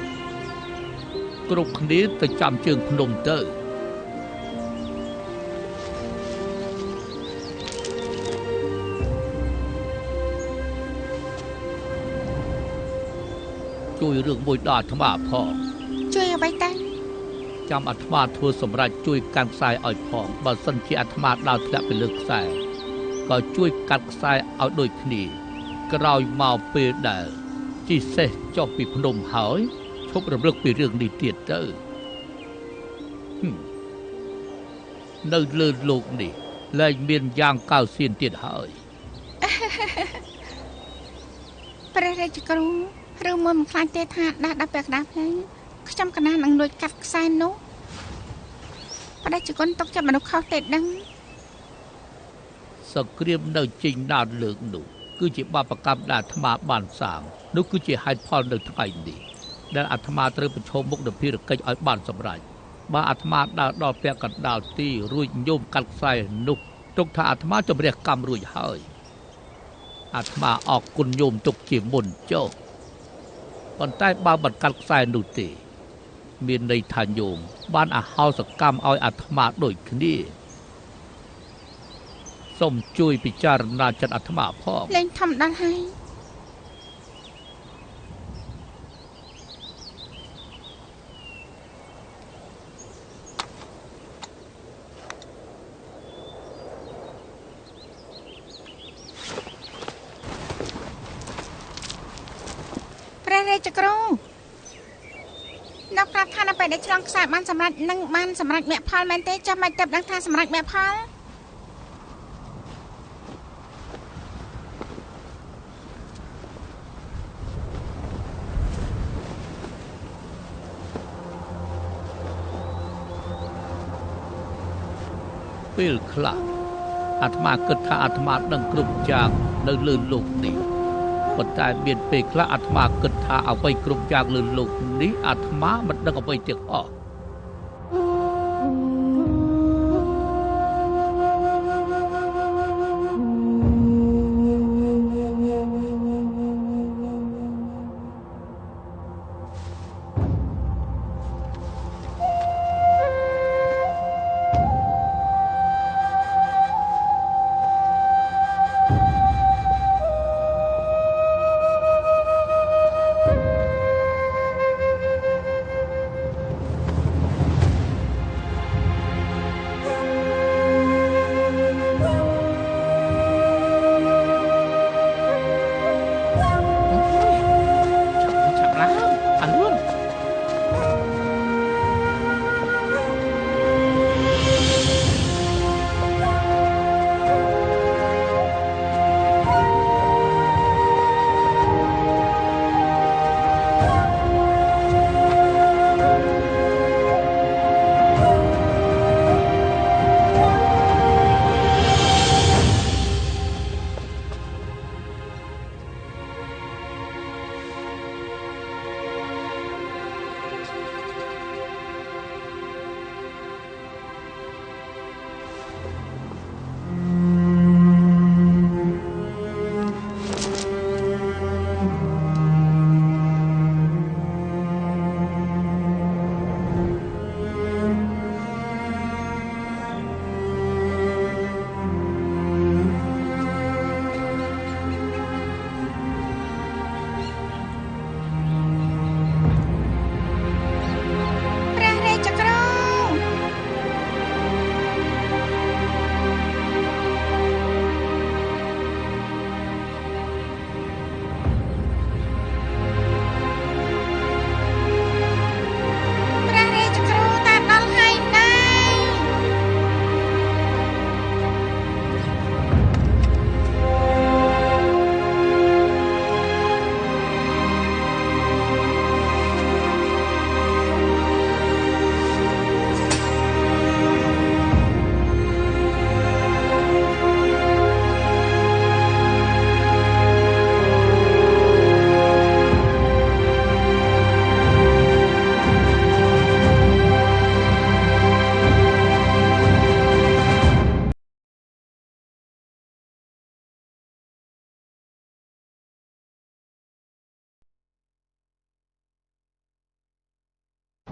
គ្រប់គ្នាទៅចាំជើងភ្នំទៅជួយរឿងមួយដល់អាត្មាផងជួយអ្វីតាចាំអាត្មាធ្វើសម្រាប់ជួយកាន់ខ្សែឲ្យផងបើសិនជាអាត្មាដើរធ្លាក់ទៅលើខ្សែក៏ជួយកាត់ខ្សែឲ្យដូចគ្នាក្រោយមកពេលដែលជិះសេះចុះពីភ្នំហើយឈប់រំលឹកពីរឿងនេះទៀតទៅនៅលើលោកនេះលែងមានយ៉ាងកៅសៀនទៀតហើយព្រះរាជគ្រូឬមួយមិនខ្លាចទេថាដាក់ពាក់កណ្ដាលភ្នែកខ្ញុំកណានឹងលួចកាត់ខ្សែនោះបដិជគុណຕົកចាប់មនុស្សខុសទេដឹងសង្គ្រាមនៅចេញដានលើកនោះគឺជាបាបកម្មដែលអាត្មាបានសាងនោះគឺជាហេតុផលនៅថ្ងៃនេះដែលអាត្មាត្រូវប្រឈមមុខនឹងភារកិច្ចឲ្យបានសម្រេចបើអាត្មាដើរដល់ពាក់កណ្ដាលទីរួចញោមកាត់ខ្សែនោះទុកថាអាត្មាជំរះកម្មរួចហើយអាត្មាអរគុណញោមទុកជាមុនចុះប៉ុន្តែបើមិនកាត់ខ្សែនោះទេមានន័យថាញោមបានអហោសកម្មឲ្យអាត្មាដូចគ្នាសូមជួយពិចារណាចិត្តអាត្មាផងលេងធម្មតាហើយព្រះរាជគ្រូអ្នកប្រាប់ថានៅពេលដែលឆ្លងខ្សែបានសម្រេចនឹងបានសម្រេចមគ្គផលមែនទេចាំមិនទៅដឹងថាសម្រេចមគ្គផលពេលខ្លះអាត្មាគិតថាអាត្មាដឹងគ្រប់យ៉ាងនៅលើលោកនេះប៉ុន្តែមានពេលខ្លះអាត្មាគិតថាអ្វីគ្រប់យ៉ាងលើលោកនេះអាត្មាមិនដឹងអ្វីទាំងអស់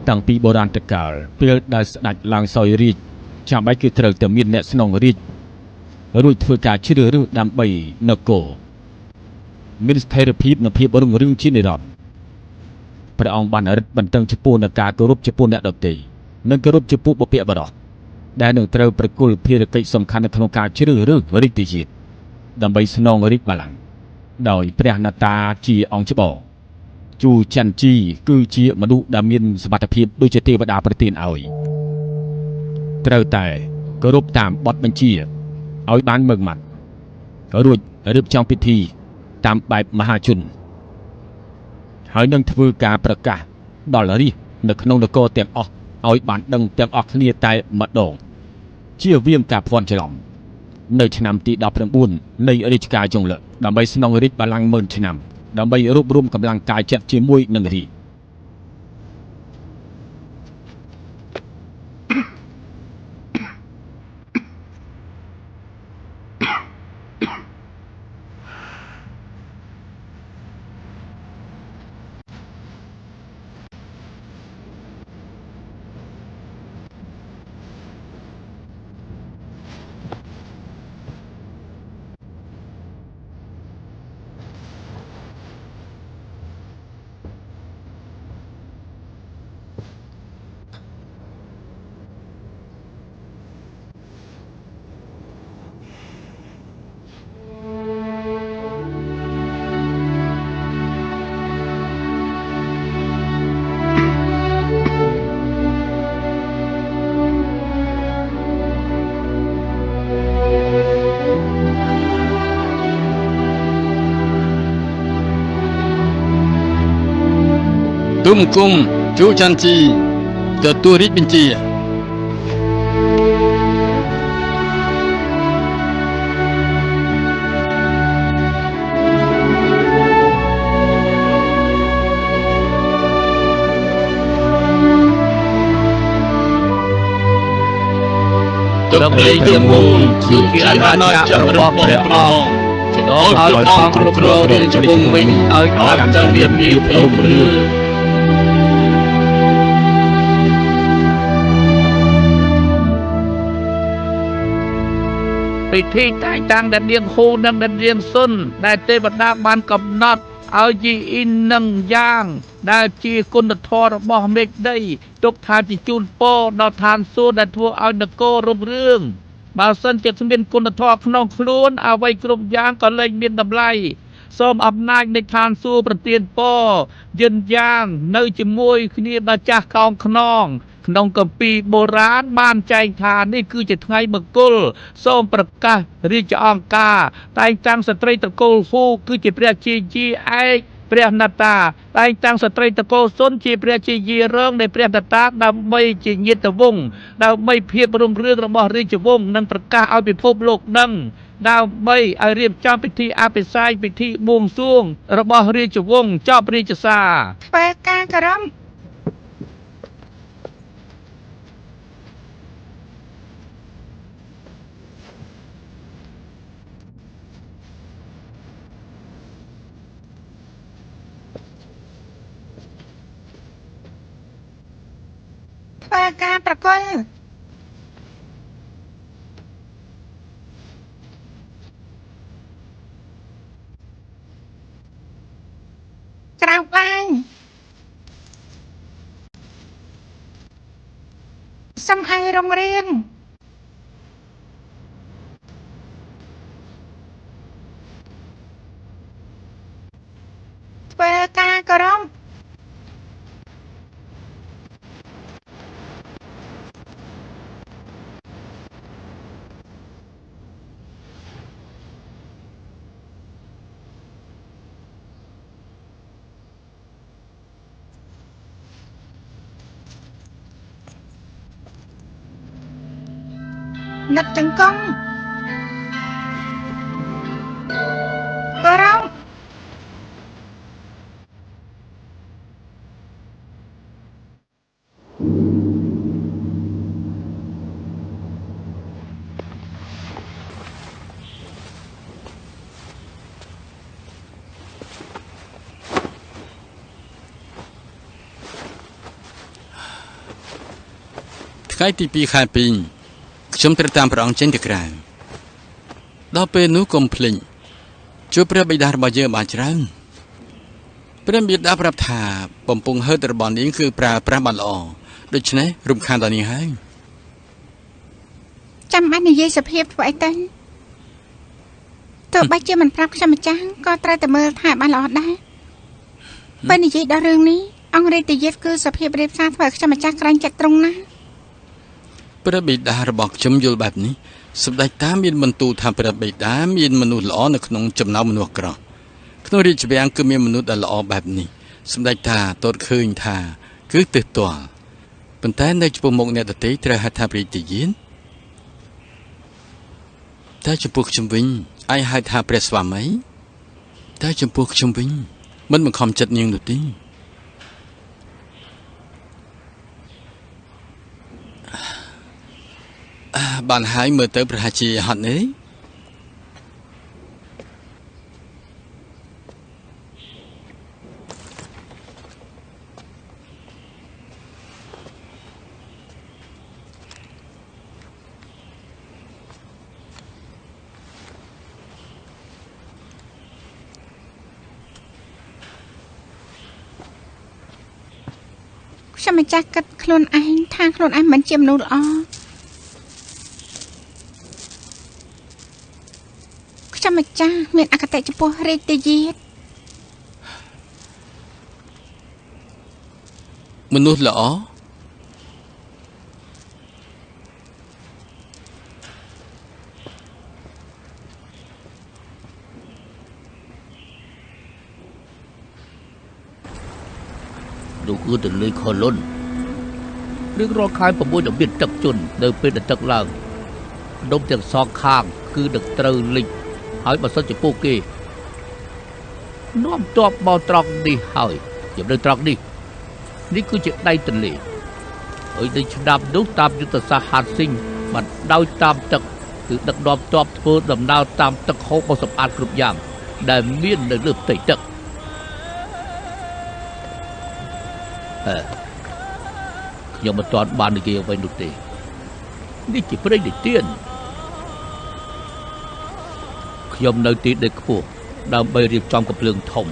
តាំងពីបុរាណតកាលពេលដែលស្ដេចឡើងសោយរាជចាំបាច់គឺត្រូវតែមានអ្នកស្នងរាជរួចធ្វើការជ្រើសរើសដើម្បីនគរមានស្ថិរភាពនិងភាពរុងរឿងជានិរន្តរ៍ព្រះអង្គបានរឹតបន្តឹងចំពោះនឹងការគោរពចំពោះអ្នកដទៃនិងគោរពចំពោះបុព្វបុរសដែលនឹងត្រូវប្រគល់ភារកិច្ចសំខាន់នៅក្នុងការជ្រើសរើសរាជទាជាតិដើម្បីស្នងរាជបល្ល័ង្កដោយព្រះនតាជាអង្គច្បងជូច័ន្ទជីគឺជាមនុស្សដែលមានសមត្ថភាពដូចជាទេវតាប្រទានឲ្យត្រូវតែគោរពតាមបទបញ្ជាឲ្យបានម៉ឺងម៉ាត់រួចរៀបចំពិធីតាមបែបមហាជនហើយនឹងធ្វើការប្រកាសដល់រាជនៅក្នុងនគរទាំងអស់ឲ្យបានដឹងទាំងអស់គ្នាតែម្ដងជៀសវាងការភ័ន្តច្រឡំនៅឆ្នាំទី19នៃរាជការចុងលឹកដើម្បីស្នងរាជបល្ល័ង្ក10000ឆ្នាំដើម្បីរួបរวมកម្លាំងកាយចិត្តជាមួយនឹងរាជទុំគុំជូច័ន្ទជីទទួលរាជបញ្ជាទឹកដីទាំងមូលគឺជាអាណាចក្ររបស់ព្រះអង្គឆ្លងឲ្យអង្គគ្រប់គ្រងរាជវង្សវិញឲ្យបានតែមានភាពរុងរឿងពិធីតែងតាំងដែលនាងហ៊ូនិងដែលនាងសុនដែលទេវតាបានកំណត់ឲ្យជីអ៊ីននឹងយ៉ាងដែលជាគុណធម៌របស់មេឃដីទុកថាជាជូនពរដល់ឋានសួគ៌ដែលធ្វើឲ្យនគររុងរឿងបើសិនជាគ្មានគុណធម៌ក្នុងខ្លួនអ្វីគ្រប់យ៉ាងក៏លែងមានតម្លៃសូមអំណាចនៃឋានសួគ៌ប្រទានពរយិនយ៉ាងនៅជាមួយគ្នាដល់ចាស់កោងខ្នងក្នុងគម្ពីរបុរាណបានចែងថានេះគឺជាថ្ងៃមង្គលសូមប្រកាសរាជអង្គការតែងតាំងស្ត្រីត្រកូលហ៊ូគឺជាព្រះជាយាឯកព្រះនតាតែងតាំងស្ត្រីត្រកូលសុនជាព្រះជាយារងនៃព្រះនតាដើម្បីជាញាតិវង្សដើម្បីភាពរុងរឿងរបស់រាជវង្សនិងប្រកាសឲ្យពិភពលោកដឹងដើម្បីឲ្យរៀបចំពិធីអភិសេកពិធីបួងសួងរបស់រាជវង្សចប់រាជសារធ្វើការគោរពធ្វើការប្រគល់ក្រៅបាយសំឲ្យរុងរឿងធ្វើការគោរពនឹកចង្គង់គោរព ថ្ងៃទី2ខែ2ខ្ញុំត្រូវតាមព្រះអង្គចេញទៅក្រៅដល់ពេលនោះកុំភ្លេចជួយព្រះបិតារបស់យើងបានច្រើនព្រះបិតាប្រាប់ថាបំពង់ហឺតរបស់នាងគឺប្រើប្រាស់បានល្អដូច្នេះរំខានដល់នាងហើយចាំបាច់និយាយសុភាពធ្វើអីទៅទោះបីជាមិនប្រាប់ខ្ញុំម្ចាស់ក៏ត្រូវតែមើលថាបានល្អដែរបើនិយាយដល់រឿងនេះអង្គរាជយាទគឺសុភាពរៀបសារធ្វើឲ្យខ្ញុំម្ចាស់ក្រែងចិត្តត្រង់ណាព្រះបិតារបស់ខ្ញុំយល់បែបនេះសម្ដេចតាមានបន្ទូលថាព្រះបិតាមានមនុស្សល្អនៅក្នុងចំណោមមនុស្សអាក្រក់ក្នុងរាជវាំងគឺមានមនុស្សដែលល្អបែបនេះសម្ដេចតាទតឃើញថាគឺទើសទាល់ប៉ុន្តែនៅចំពោះមុខអ្នកដទៃត្រូវហៅថាព្រះរាជយាទតែចំពោះខ្ញុំវិញអាចហៅថាព្រះស្វាមីតែចំពោះខ្ញុំវិញមិនបង្ខំចិត្តនាងនោះទេបានហើយមើលទៅប្រហែលជាហត់នេះខ្ញុំម្ចាស់គិតខ្លួនឯងថាខ្លួនឯងមិនជាមនុស្សល្អខ្ញុំម្ចាស់មានអគតិចំពោះរាជយាទមនុស្សល្អดูคือแต่เลยคอล้นเรื่องรอคายประมวยดอกเบี้ยตักจนเดินเป็นตักล่างดมจากซองข้างคือดักเตอลิงหายมาสจะโปเกน้อมตัวเบาตรองดีหายอย่าเดินตรองดีนี่คือจะได้ตันเลยในฉดับดูตามยุทธศาสตร์หัดซิงมันดาวตามตักคือดักดอมตอบเพื่อดำดาวตามตักเขาประสบการณ์กลุ่มอย่างได้เมียนในเรื่องติดตักยังมาตอนบานในเกี่ยวไปนุตีนี่จีบไม่ได้เตี้ยนยมในตีเด็กพวกดำใบเรียบจอมกับเรื่องทม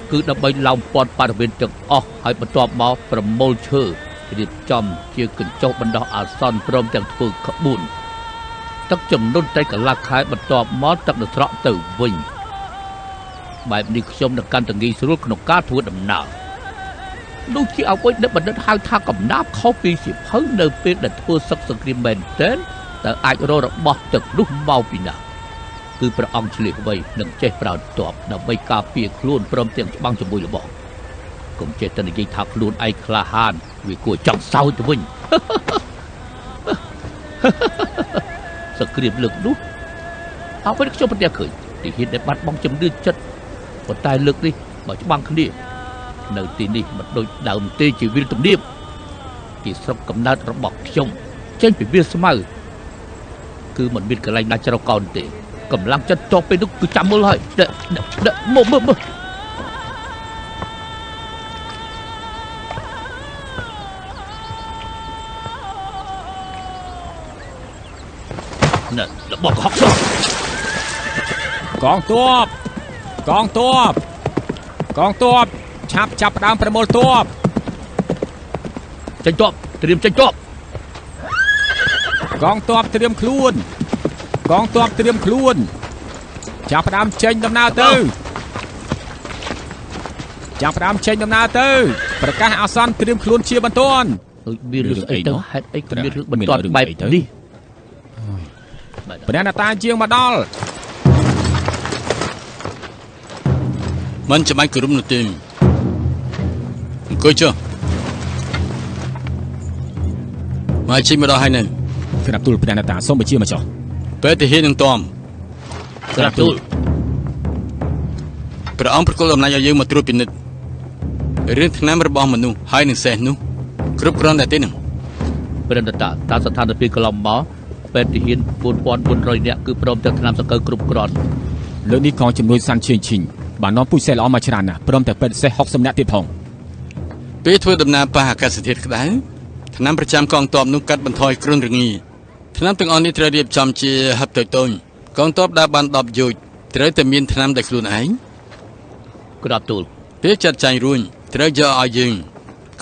คือดำใบลำปอนปาร์เวนจากอ๋อให้มาตอบมาประมอลเชอร์เรียบจอมเกี่ยวกับเจ้าบรรดาอาซอนพร้อมจากฝึกขบุญตักจำนุ่นใจกับลากขายมาตอบมาตักเดือดร้อนตื่นวิ่งแบบนี้ยมในการตั้งใจสรุปขนมก้าทัวดำหนาลูกที่เอาไว้ในบรรดาทางทางกับน้ำเขาปีสิบเพิ่งเดินเป็นแต่ทัวสักสกรีมเบนเต้นแต่ไอ้โรดบอกจากลูกเมาปีน่ะคือพระองค์เฉลี่ยไว้หนึ่งเจ็ดประตอบนำใบกาเปียกล้วนพร้อมเตียงบังจมูกระบอกกรมเจตนายิงทักล้วนไอ้คลาฮานวิโกจังเศร้าจะวิ่งสกรีมเลือกลูกเอาไปช่วยพระเดียเคยที่เห็นในบัดบังจำดื้อจัดพอตายเลือกดิบอกจะบังคนนี้ในตีนี้มันโดยดาวตีจีวิลตุ่มเดียบที่สบกับนัดระบอกชงเช่นปีเวียสมัยคือมันมีกระไรนาจารกรตีกำลังจะจบไปนึกคือจำมือเลยเด็ดโม่เนี่ยระบอกฮอกซ์กองตัวจับดามประมวลตัวจะจบเตรียมจะจบกองตัวเตรียมคลุนจับดามเชนดำนาตื้อประกาศอาซันเตรียมคลุนเชียร์บรรทอนมีเรื่องไอ้เนาะไอ้มีเรื่องบรรทอนแบบนี้ประเด็นตาเจียงมาดอลมันจะไม่กลุ่มนุติมก็เจอมาชิมมาได้ให้นั่นสนับตูลประเด็นตาส่งไปเชียร์มาจ่อเปิดที่เห็นหนึ่งตอมสนับตูลพระองค์ประกอบอำนาจยืมมาตรวจพินิจเรื่องทางน้ำระบอบมนุษย์ให้หนึ่งแสนนู้ครบครองแต่ตีหนึ่งประเด็นตาตามสถานที่กลอมหมอเป็นที่เห็นบุญปอนบุญรอยเนี่ยคือพร้อมจากนำสกัดกรุบกรอนเรื่องนี้ของจำนวนสันชิงบ้านน้องผู้เสล้อมาชนะพร้อมแต่เป็นเสหกสำนักติดพงเปิดทัวร์ดำน้ำป่าอากาศเทียดกระไดท ថ្នាំប្រចាំកងទ័ពនោះកាត់បន្ថយគ្រុនរងាថ្នាំទាំងអស់នេះត្រូវរៀបចំជាហឹបតូចៗកងទ័ពដើរបាន10យោជន៍ត្រូវតែមានថ្នាំដែលខ្លួនឯងក្រាបទូលពេលចាត់ចែងរួចត្រូវយកឲ្យយើង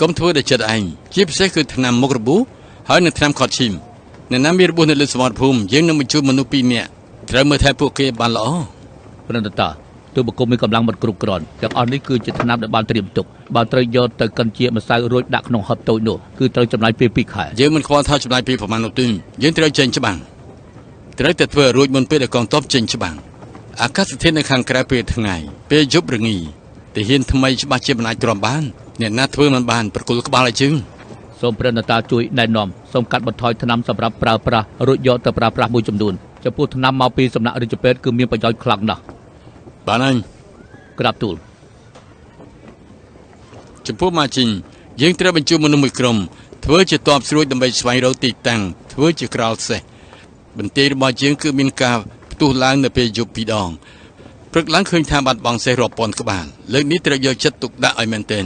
កុំធ្វើដោយចិត្តឯងជាពិសេសគឺថ្នាំមុខរបួសហើយនិងថ្នាំខាត់ឈីមអ្នកណាមានរបួសនៅលើសមរភូមិយើងនឹងបញ្ជូនមនុស្ស2នាក់ត្រូវមើលថែពួកគេបានល្អព្រនតាទូបង្គំមានកម្លាំងមិនគ្រប់គ្រាន់ទាំងអស់នេះគឺជាថ្នាំដែលបានត្រៀមទុកបើត្រូវយកទៅកិនជាម្សៅរួចដាក់ក្នុងហឹបតូចនោះគឺត្រូវចំណាយពេល2ខែយើងមិនខ្វល់ថាចំណាយពេលប្រហែលនោះទេយើងត្រូវចេញច្បាំងត្រូវតែធ្វើរួចមុនពេលដែលកងទ័ពចេញច្បាំងអាកាសធាតុនៅខាងក្រៅពេលថ្ងៃពេលយប់រងាទាហានថ្មីច្បាស់ជាមិនអាចទ្រាំបានអ្នកណាធ្វើមិនបានប្រគល់ក្បាលឲ្យជើងសូមព្រះនតាជួយណែនាំសូមកាត់បន្ថយថ្នាំសម្រាប់ប្រើប្រាស់រួចយកទៅប្រើប្រាស់មួយចំនួនចំពោះថ្នាំមកពីសំណាក់រាជពេទ្យគឺមានប្រយោជន៍ខ្លាំងណាស់បានហើយក្រាបទូលចំពោះម៉ាជីងយើងត្រូវបញ្ជូនមនុស្សមួយក្រុមធ្វើជាតបស្រួយដើម្បីស្វែងរកទីតាំងធ្វើជាក្រោលសេះបន្ទាយរបស់យើងគឺមានការផ្ទុះឡើងនៅពេលយប់2ដងព្រឹកឡើងឃើញថាបាត់បង់សេះរាប់ពាន់ក្បាលលើកនេះត្រូវយកចិត្តទុកដាក់ឲ្យមែនទែន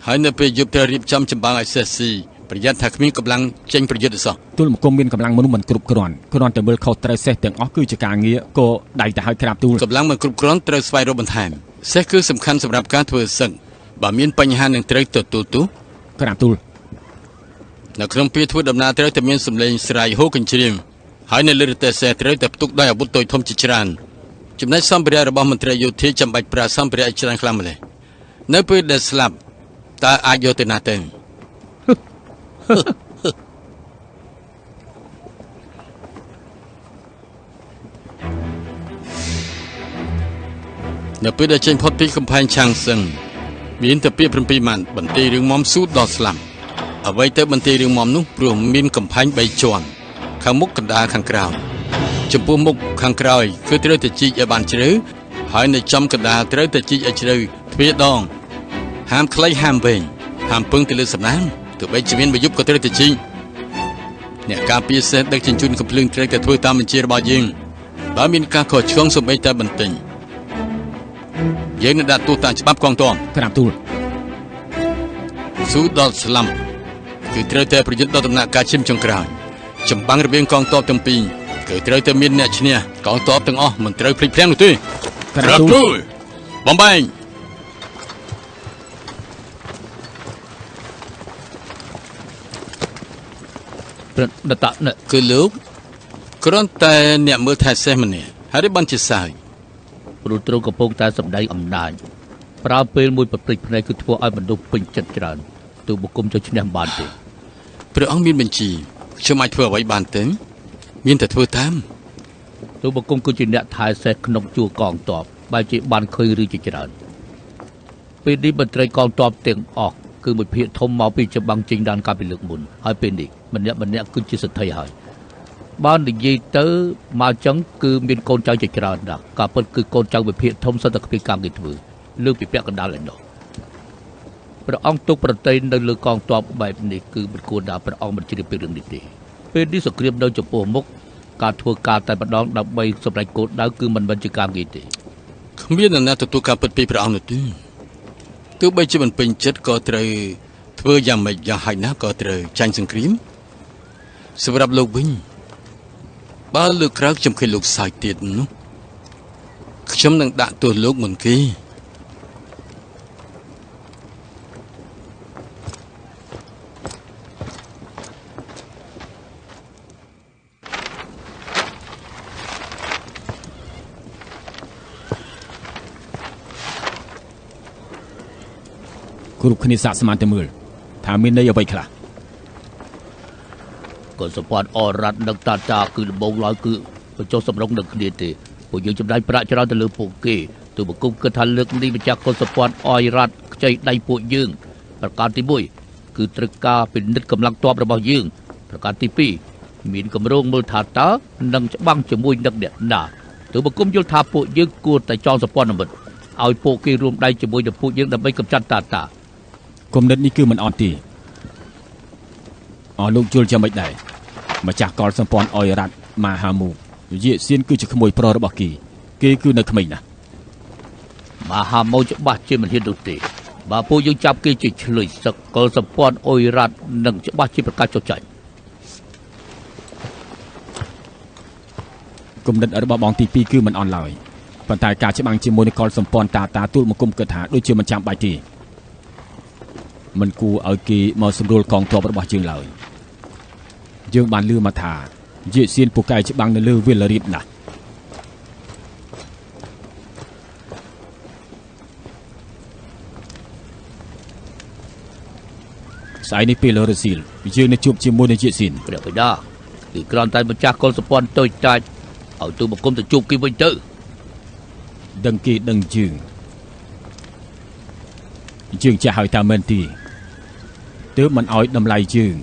ហើយនៅពេលយប់ត្រូវរៀបចំចម្បាំងឲ្យសេះស៊ីប្រយ័ត្នថាគ្មានកម្លាំងចេញប្រយុទ្ធសោះទូលបង្គំមានកម្លាំងមនុស្សមិនគ្រប់គ្រាន់គ្រាន់តែមើលខុសត្រូវសេះទាំងអស់គឺជាការងារក៏ដៃទៅឲ្យក្រាបទូលកម្លាំងមិនគ្រប់គ្រាន់ត្រូវស្វែងរកបន្ថែមសេះគឺសំខាន់សម្រាប់ការធ្វើសឹកបើមានបញ្ហានឹងត្រូវទទួលទោសក្រាបទូលនៅក្នុងពេលធ្វើដំណើរត្រូវតែមានសម្លេងស្រែកហូរកញ្ជ្រៀងហើយនៅលើរទេះសេះត្រូវតែផ្ទុកដោយអាវុធតូចធំជាច្រើនចំណែកសម្ភារៈរបស់មន្ត្រីយោធាចាំបាច់ប្រើសម្ភារៈច្រើនខ្លាំងម្ល៉េះនៅពេលដែលស្លាប់តើអាចយកទៅណាទៅនៅពេលដែលចេញផុតពីកំផែងឆាំងសឹងមានតែពាក្យ7ម៉ាត់បន្ទាយរឿងមុំស៊ូដល់ស្លាប់អ្វីទៅបន្ទាយរឿងមុំនោះព្រោះមានកំផែង3ជាន់ខាងមុខកណ្ដាលខាងក្រោយចំពោះមុខខាងក្រោយគឺត្រូវតែជីកឲ្យបានជ្រៅហើយនៅចំកណ្ដាលត្រូវតែជីកឲ្យជ្រៅទ្វេដងហាមខ្លីហាមវែងហាមពឹងទៅលើសំណាងទោះបីជាមានមួយយប់ក៏ត្រូវតែជីកអ្នកការពារសេះដឹកជញ្ជូនកំភ្លើងត្រូវតែធ្វើតាមបញ្ជារបស់យើងបើមានការខុសឆ្គងសូម្បីតែបន្តិចយើងនឹងដាក់ទោសតាមច្បាប់កងទ័ពក្រាបទូលស៊ូដល់ស្លាប់គឺត្រូវតែប្រយុទ្ធដល់ដំណាក់កាលឈាមចុងក្រោយចម្បាំងរវាងកងទ័ពទាំងពីរគឺត្រូវតែមានអ្នកឈ្នះកងទ័ពទាំងអស់មិនត្រូវភ្លេចភ្លាំងនោះទេក្រាបទូលបំបែងព្រះដតាណគឺលោកគ្រាន់តែអ្នកមើលថែសេះម្នាក់ហើយបានជាសើចព្រោះទ្រង់កំពុងតែសម្ដែងអំណាចប្រើពេលមួយប្រព្រឹត្តភ្នែកគឺធ្វើឲ្យមនុស្សពេញចិត្តច្រើនទូបង្គំចូលឈ្នះបានទេព្រះអង្គមានបញ្ជាខ្ញុំអាចធ្វើអ្វីបានទេមានតែធ្វើតាមទូបង្គំគឺជាអ្នកថែសេះក្នុងជួរកងទ័ពបែរជាបានឃើញឬជាច្រើនពេលនេះមន្ត្រីកងទ័ពទាំងអស់គឺមួយភាគធំមកពីចម្បាំងចេញដានកាលពីលើកមុនហើយពេលនេះម្នាក់គឺជាសទ្ធិហើយបាននិយាយទៅមកចឹងគឺមានកូនចៅជាច្រើនណាស់ការពិតគឺកូនចៅវិភាគធំសតគ្មានកម្មគេធ្វើលើកពីពាក់កណ្ដាលឯនោះព្រះអង្គទុកប្រតិយនៅលើកងទ័ពបែបនេះគឺមិនគួរដែលព្រះអង្គមិនជ្រាបពីរឿងនេះទេពេលនេះសង្គ្រាមនៅចំពោះមុខការធ្វើការតែម្ដងដើម្បីសម្រេចគោលដៅគឺមិនមែនជាកម្មគេទេគ្មាននរណាទទួលការពិតពីព្រះអង្គនោះទេទោះបីជាមិនពេញចិត្តក៏ត្រូវធ្វើយ៉ាងម៉េចយ៉ាងហោចណាស់ក៏ត្រូវចាញ់សង្គ្រាមសម្រាប់លោកវិញបើលើកក្រោយខ្ញុំឃើញលោកសើចទៀតនោះខ្ញុំនឹងដាក់ទោសលោកមុនគេគ្រប់គ្នាសាកស្មានទៅមើលថាមានន័យអ្វីខ្លះក៏សម្ព័ន្ធអរ៉ាត់និងតាតាគឺដំបូងឡើយគឺបញ្ចុះសម្រុងនឹងគ្នាទេពួកយើងចំណាយប្រាក់ច្រើនទៅលើពួកគេទូបង្គំគិតថាលើកនេះម្ចាស់កុលសម្ព័ន្ធអរ៉ាត់ខ្ចីដៃពួកយើងប្រការទី1គឺត្រូវការពិនិត្យកម្លាំងទ័ពរបស់យើងប្រការទី2មានគម្រោងមើលថាតើនឹងច្បាំងជាមួយនឹងអ្នកណាទូបង្គំយល់ថាពួកយើងគួរតែចងសម្ព័ន្ធមិត្តឲ្យពួកគេរួមដៃជាមួយនឹងពួកយើងដើម្បីកម្ចាត់តាតាគំនិតនេះគឺមិនអត់ទេលោកយល់យ៉ាងម៉េចដែរម្ចាស់កលសម្ព័ន្ធអយរ៉ាត់ម៉ាហាមូយាសៀនគឺជាក្មួយប្រុសរបស់គេគឺនៅក្មេងណាស់ម៉ាហាមូច្បាស់ជាមិនហ៊ាននោះទេ បើពួកយើងចាប់គេជាឆ្លុយសឹកកុលសម្ព័ន្ធអ៊ុយរ៉ាត់នឹងច្បាស់ជាប្រកាសចុះចាញ់គំនិតរបស់បងទី2គឺមិនអន់ឡើយប៉ុន្តែការច្បាំងជាមួយនឹងកុលសម្ព័ន្ធតាទូលមកគុំគិតថាដូចជាមិនចាំបាច់ទេមិនគួរឲ្យគេមកសម្រួលកងទ័ពរបស់យើងឡើយយើងបានលឺមកថាជាសៀនពូកែច្បាំងនៅលើវាលរៀបណាស់ស្អែកនេះពេលរសៀលយើងនឹងជួបជាមួយនឹងជាសៀនព្រះបិតាគឺគ្រាន់តែម្ចាស់កុលសម្ព័ន្ធតូចតាចឲ្យទូបង្គំទៅជួបគេវិញទៅដឹងគេដឹងយើងចាស់ហើយតាមែនទេទើបមិនឲ្យតម្លៃយើង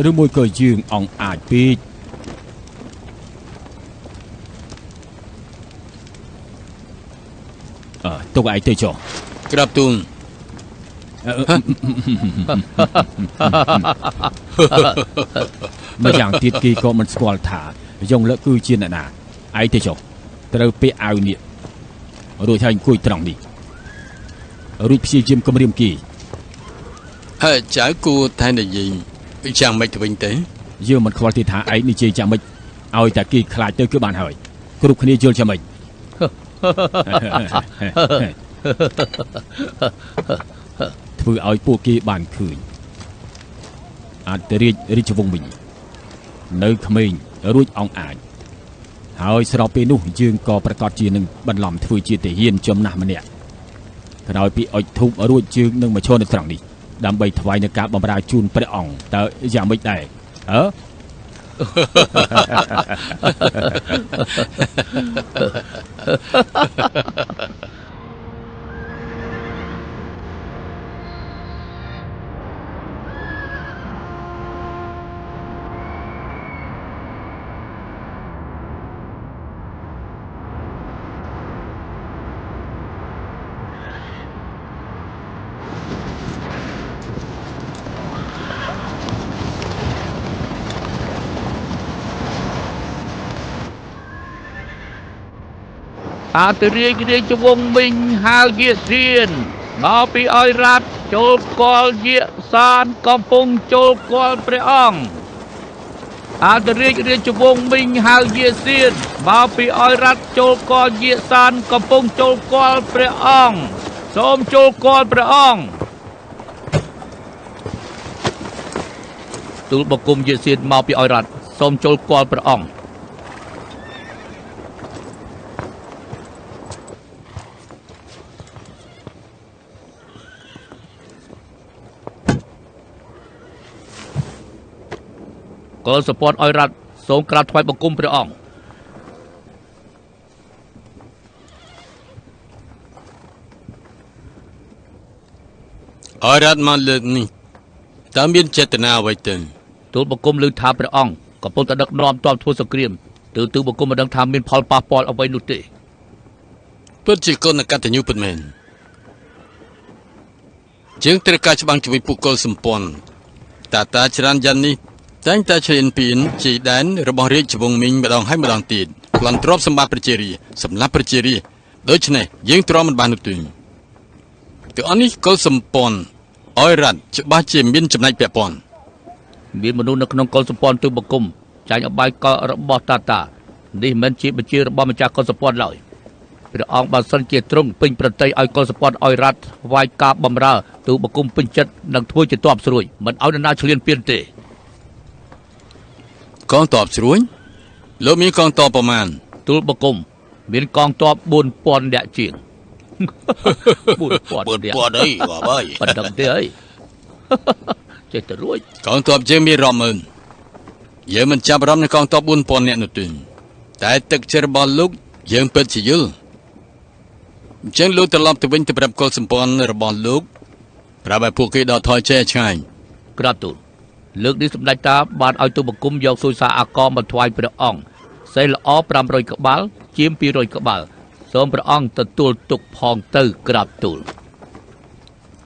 ឬមួយក៏យើងអង្អាចពេកទុកឯងទៅចុះក្រាបទូលម្យ៉ាងទៀតគេក៏មិនស្គាល់ថាយងលើកគឺជាអ្នកណាឯងទៅចុះត្រូវពាក់អាវនេះរួចហើយអង្គុយត្រង់នេះរួចព្យាយាមគំរាមគេហើយចៅគួរតែនិយាយយ៉ាងម៉េចទៅវិញទេយើងមិនខ្វល់ទេថាឯងនិយាយយ៉ាងម៉េចឲ្យតែគេខ្លាចទៅគឺបានហើយគ្រប់គ្នាយល់យ៉ាងម៉េចធ្វើឲ្យពួកគេបានឃើញអធិរាជវង្សវិញនៅក្មេងរួចអង្អាចហើយស្របពេលនោះយើងក៏ប្រកាសជានឹងបន្លំធ្វើជាទាហានចំណាស់ម្នាក់ក្រោយពីអុជធូបរួចយើងនឹងមកឈរនៅត្រង់នេះដើម្បីថ្វាយនៅការបម្រើជូនព្រះអង្គតើយ៉ាងម៉េចដែរអធិរាជវង្សមីងហៅយាសៀនមកពីអយរ៉ាត់ចូលស្គាល់យាសានកំពុងចូលស្គាល់ព្រះអង្គអធិរាជវង្សមីងហៅយាសៀនមកពីអយរ៉ាត់ចូលស្គាល់យាសានកំពុងចូលស្គាល់ព្រះអង្គសូមចូលស្គាល់ព្រះអង្គទូលបង្គំយាសៀនមកពីអយរ៉ាត់សូមចូលស្គាល់ព្រះអង្គកុលសម្ព័ន្ធអយរ៉ាត់សូមក្រាបថ្វាយបង្គំព្រះអង្គអយរ៉ាត់មកលើកនេះតើមានចេតនាអ្វីទៅទូលបង្គំលើថាព្រះអង្គកំពុងតែដឹកនាំទ័ពធ្វើសង្គ្រាមទូលបង្គំមិនដឹងថាមានផលប៉ះពាល់អ្វីនោះទេពិតជាកូនកតញ្ញូពិតមែនជាងត្រូវការច្បាំងជាមួយពួកកុលសម្ព័ន្ធតាច្រើនយ៉ាងនេះតែងតែឈ្លានពានជាដែនរបស់រាជវង្សមីងម្ដងហើយម្ដងទៀតក្លន់ទ្រព្យសម្បត្តិប្រជារាស្ត្រសម្រាប់ប្រជារាស្ត្រដូច្នេះយើងទ្រាំមិនបាននោះទេគឺអននេះកុលសម្ព័ន្ធអយរ៉ាត់ច្បាស់ជាមានចំណែកពាក់ព័ន្ធមានមនុស្សនៅក្នុងកុលសម្ព័ន្ធទូលបង្គំចាញ់អបាយកលរបស់តានេះមិនជាបញ្ជារបស់ម្ចាស់កុលសម្ព័ន្ធឡើយព្រះអង្គបើសិនជាទ្រង់ពេញប្រតិឲ្យកុលសម្ព័ន្ធអយរ៉ាត់វាយការបម្រើទូលបង្គំពេញចិត្តនឹងធ្វើជាទ័ពស្រួយមិនឲ្យនរណាឈ្លានពានទេកងទ័ពស្រួយលោកមានកងទ័ពប្រមាណទូលបង្គំមានកងទ័ព 4000 នាក់ជាង4000អីបើប៉ុណ្ណឹងទេអីចេះទៅរួចកងទ័ពយើងមានរាប់ម៉ឺនយើងមិនចាប់អារម្មណ៍នឹងកងទ័ព 4000 នាក់នោះទេតែទឹកចិត្តរបស់លោកយើងពិតជាយល់អញ្ចឹងលោកត្រឡប់ទៅវិញទៅប្រាប់កុលសម្ព័ន្ធរបស់លោកប្រាប់ឲ្យពួកគេដកថយចេះឆ្ងាយក្រាបទូលលើកនេះសម្ដេចតាបានឲ្យទូលបង្គំយកសុយសាអាករមកថ្វាយព្រះអង្គសេះល្អ500ក្បាលជាម200ក្បាលសូមព្រះអង្គទទួលទុកផងទៅក្រាបទូល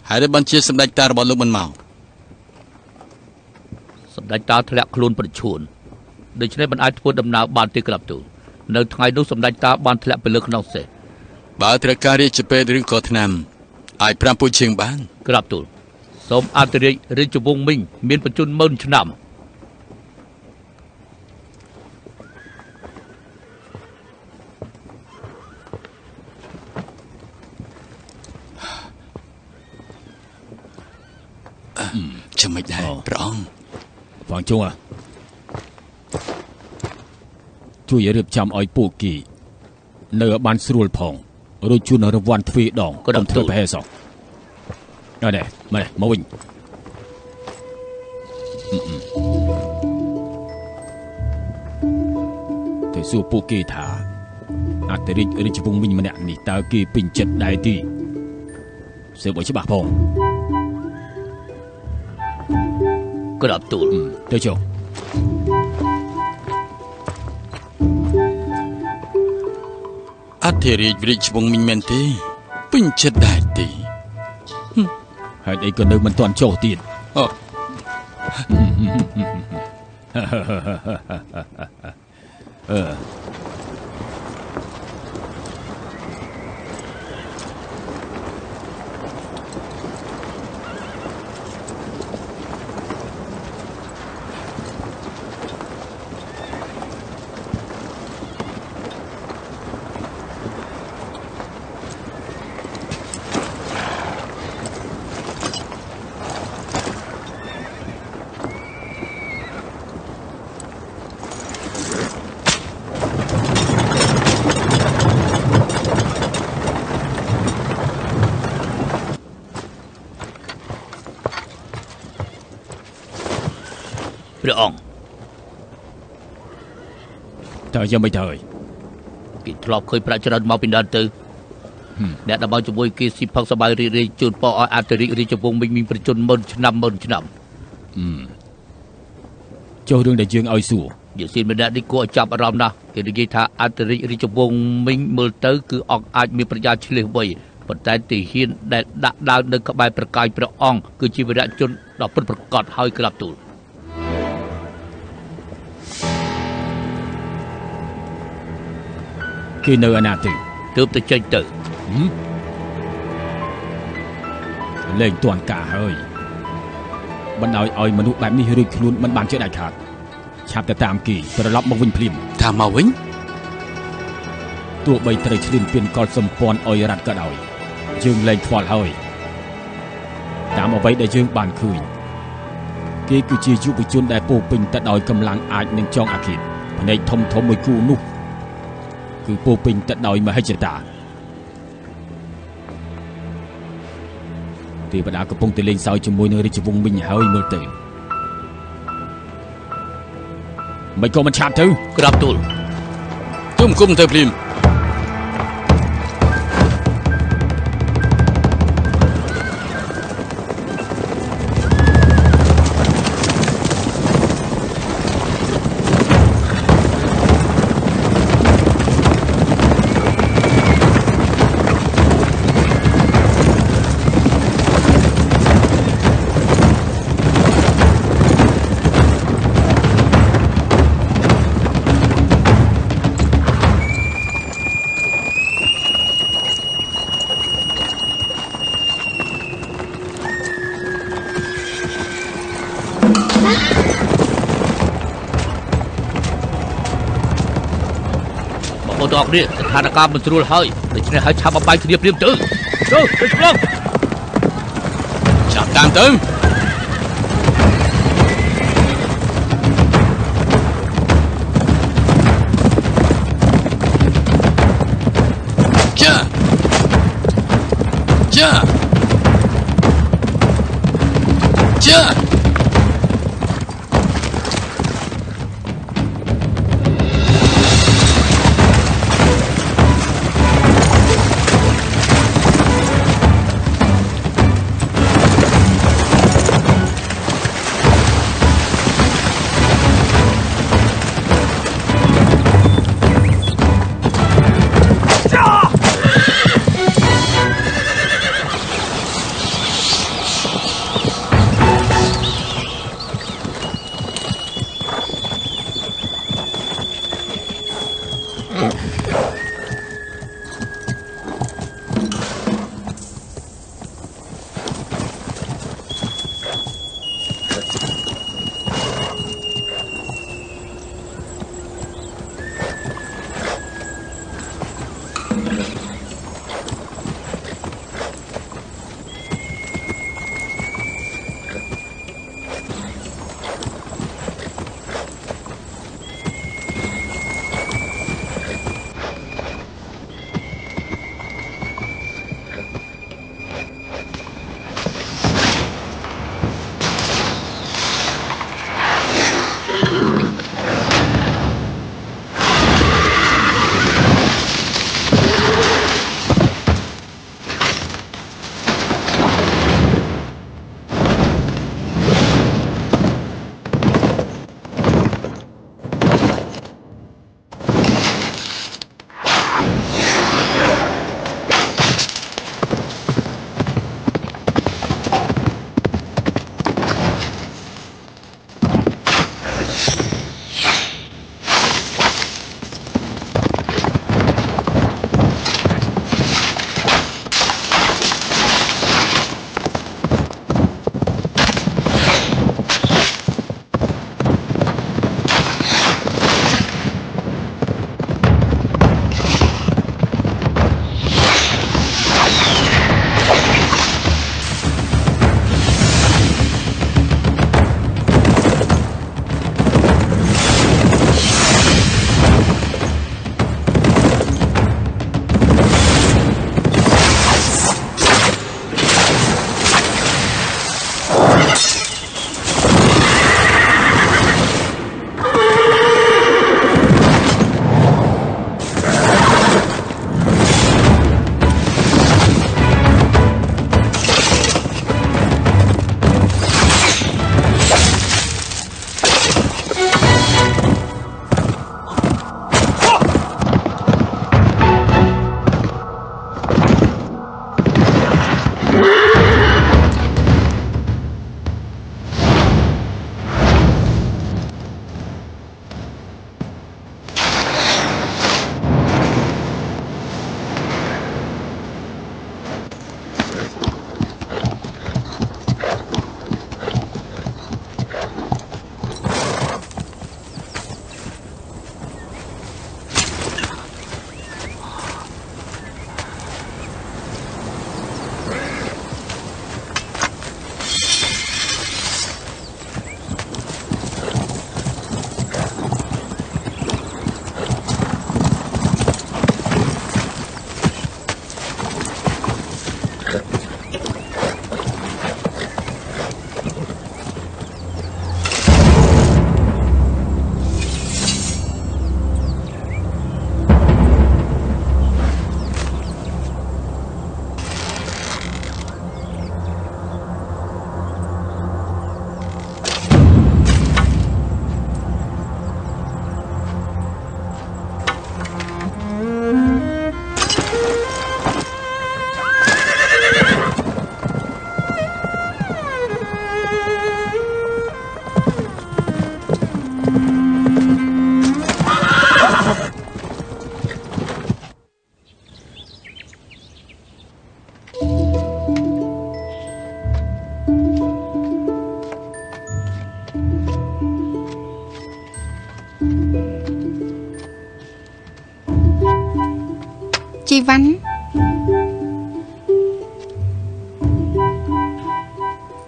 ហើយបានជាសម្ដេចតារបស់លោកមិនមកសម្ដេចតាធ្លាក់ខ្លួនប្រឈួនដូច្នេះមិនអាចធ្វើដំណើរបានទេក្រាបទូល នៅថ្ងៃនោះសម្ដេចតាបានធ្លាក់ទៅលើខ្នងសេះបើត្រូវការរាជពេទ្យឬក៏ថ្នាំអាចប្រាំពុជជាងបានក្រាបទូលសូមអធិរាជរាជវង្សមីងមានបញ្ជន10000ឆ្នាំចាំមិនដែរព្រះអង្គបងជួជួយរៀបចំឲ្យពួកគេនៅបានស្រួលផងរួចជូនរង្វាន់ទ្វេដងក៏ដំធ្វើប្រហែលសោះអត់ទេមកវិញទៅសួរពួកគេថាអធិរាជវង្សមីងម្នាក់នេះតើគេពេញចិត្តដែរទេសើបឲ្យច្បាស់ផងក្រាបទូលទៅចុះអធិរាជរាជវង្សមីងមែនទេពេញចិត្តដែរទេហើយអីក៏នៅមិនទាន់ចុះទៀតព្រះអង្គតើយ៉ាងមិនទៅគេធ្លាប់ឃើញប្រាក់ច្រើនមកពីដើមទៅអ្នកដែលមកជាមួយគេស៊ីផឹកសបាយរីករាយជូនពរឲ្យអធិរាជរាជវង្សមីងមានប្រជជន10000ឆ្នាំចុះរឿងដែលយើងឲ្យសួរយេស៊ីនម្នាក់នេះគួរឲ្យចាប់អារម្មណ៍ណាស់គេនិយាយថាអធិរាជរាជវង្សមីងមើលទៅគឺអង្គអាចមានប្រាជ្ញាឆ្លៀសវៃប៉ុន្តែទាហានដែលដាក់ដាវនៅក្បែរប្រកាយព្រះអង្គគឺជាវីរៈជនដ៏ពិតប្រាកដហើយក្រាបទូលគេនៅឯណាទៅទើបទៅចេញទៅលែងទាន់ការហើយបណ្ដោយឲ្យមនុស្សបែបនេះរួចខ្លួនមិនបានជាដាច់ខាតឆាប់ទៅតាមគេត្រឡប់មកវិញភ្លាមថាមកវិញទោះបីត្រូវឈ្លានពានកលសម្ព័ន្ធឲ្យរ៉ាត់ក៏ដោយយើងលែងខ្វល់ហើយតាមអ្វីដែលយើងបានឃើញគេគឺជាយុវជនដែលពោពេញទៅដោយកម្លាំងអាចនឹងចងអាឃាតភ្នែកធំមួយគូនោះគឺពោពេញទៅដោយមហិច្ឆតាទេវតាកំពុងតែលេងសើចជាមួយនឹងរាជវង្សមីងហើយមើលទៅមិនក៏មិនឆាប់ទៅក្រាបទូលទុំគុំទៅភ្លាមបងប្អូននេះស្ថានភាពមិនស្រួលហើយដូច្នេះហើយឆាប់បបាយគ្នាព្រាមទៅឆ្លងចាប់តាមទៅចា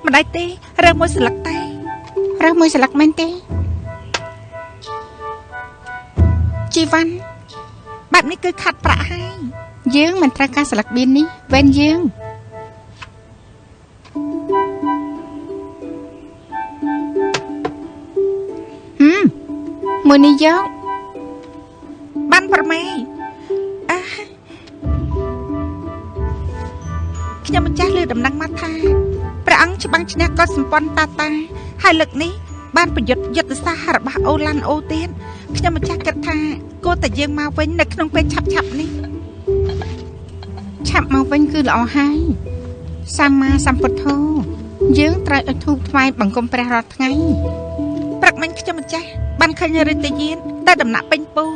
ម្ដាយទេរើមួយស្លឹកទេរើមួយស្លឹកមែនទេជីវ៉ាន់បែបនេះគឺខាត់ប្រាក់ហើយយើងមិនត្រូវការស្លឹកបៀននេះវេនយើងមួយនេះយកបានប្រមេខ្ញុំម្ចាស់លើដំណឹងមកថាព្រះអង្គច្បាំងឈ្នះកុដិសម្ព័ន្ធតាហើយលើកនេះបានប្រយុទ្ធយុទ្ធសាស្ត្ររបស់អូឡាន់អូទៀតខ្ញុំម្ចាស់គិតថាគួរតែយើងមកវិញនៅក្នុងពេលឆាប់នេះឆាប់មកវិញគឺល្អហើយសម្មាសម្ពុទ្ធោយើងត្រូវឲ្យធូបថ្វាយបង្គំព្រះរាល់ថ្ងៃព្រឹកមិញខ្ញុំម្ចាស់បានឃើញរាជទាយានតែដំណាក់ពេញពោ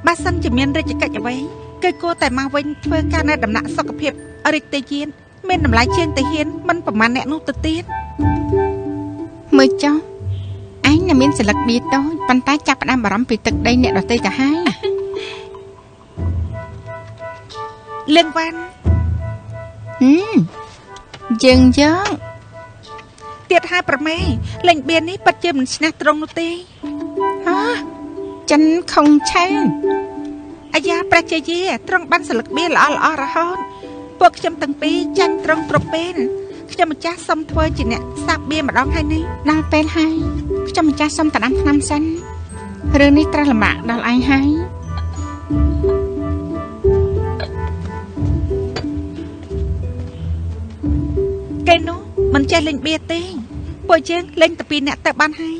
បើសិនជាមានរាជកិច្ចអ្វីគឺគួរតែមកវិញធ្វើការនៅដំណាក់សុខភាពរាជទាយានមានតម្លៃជាងទាហានមិនប្រមាណអ្នកនោះទៅទៀតមើលចុះឯងនឹងមានសិលឹកបៀតតូចប៉ុន្តែចាប់ផ្ដើមបារម្ភពីទឹកដីអ្នកដទៃទៅហើយលឿងវ៉ាន់យើងយកទៀតហើយប្រមេលេងបៀននេះពិតជាមិនឈ្នះត្រង់នោះទេចិនខុងឆៅអាយ៉ាព្រះជាយាត្រង់បានសិលឹកបៀនល្អរហូតពួកខ្ញុំទាំងពីរចាញ់ត្រង់គ្រប់ពេលខ្ញុំម្ចាស់សុំធ្វើជាអ្នកសាបបៀនម្ដងហើយនេះដល់ពេលហើយខ្ញុំម្ចាស់សុំតដាំថ្នាំសិនរឿងនេះត្រូវលំបាកដល់ឯងហើយកែនោះមិនចេះលេងបៀទេពួកយើងលេងតែពីរអ្នកទៅបានហើយ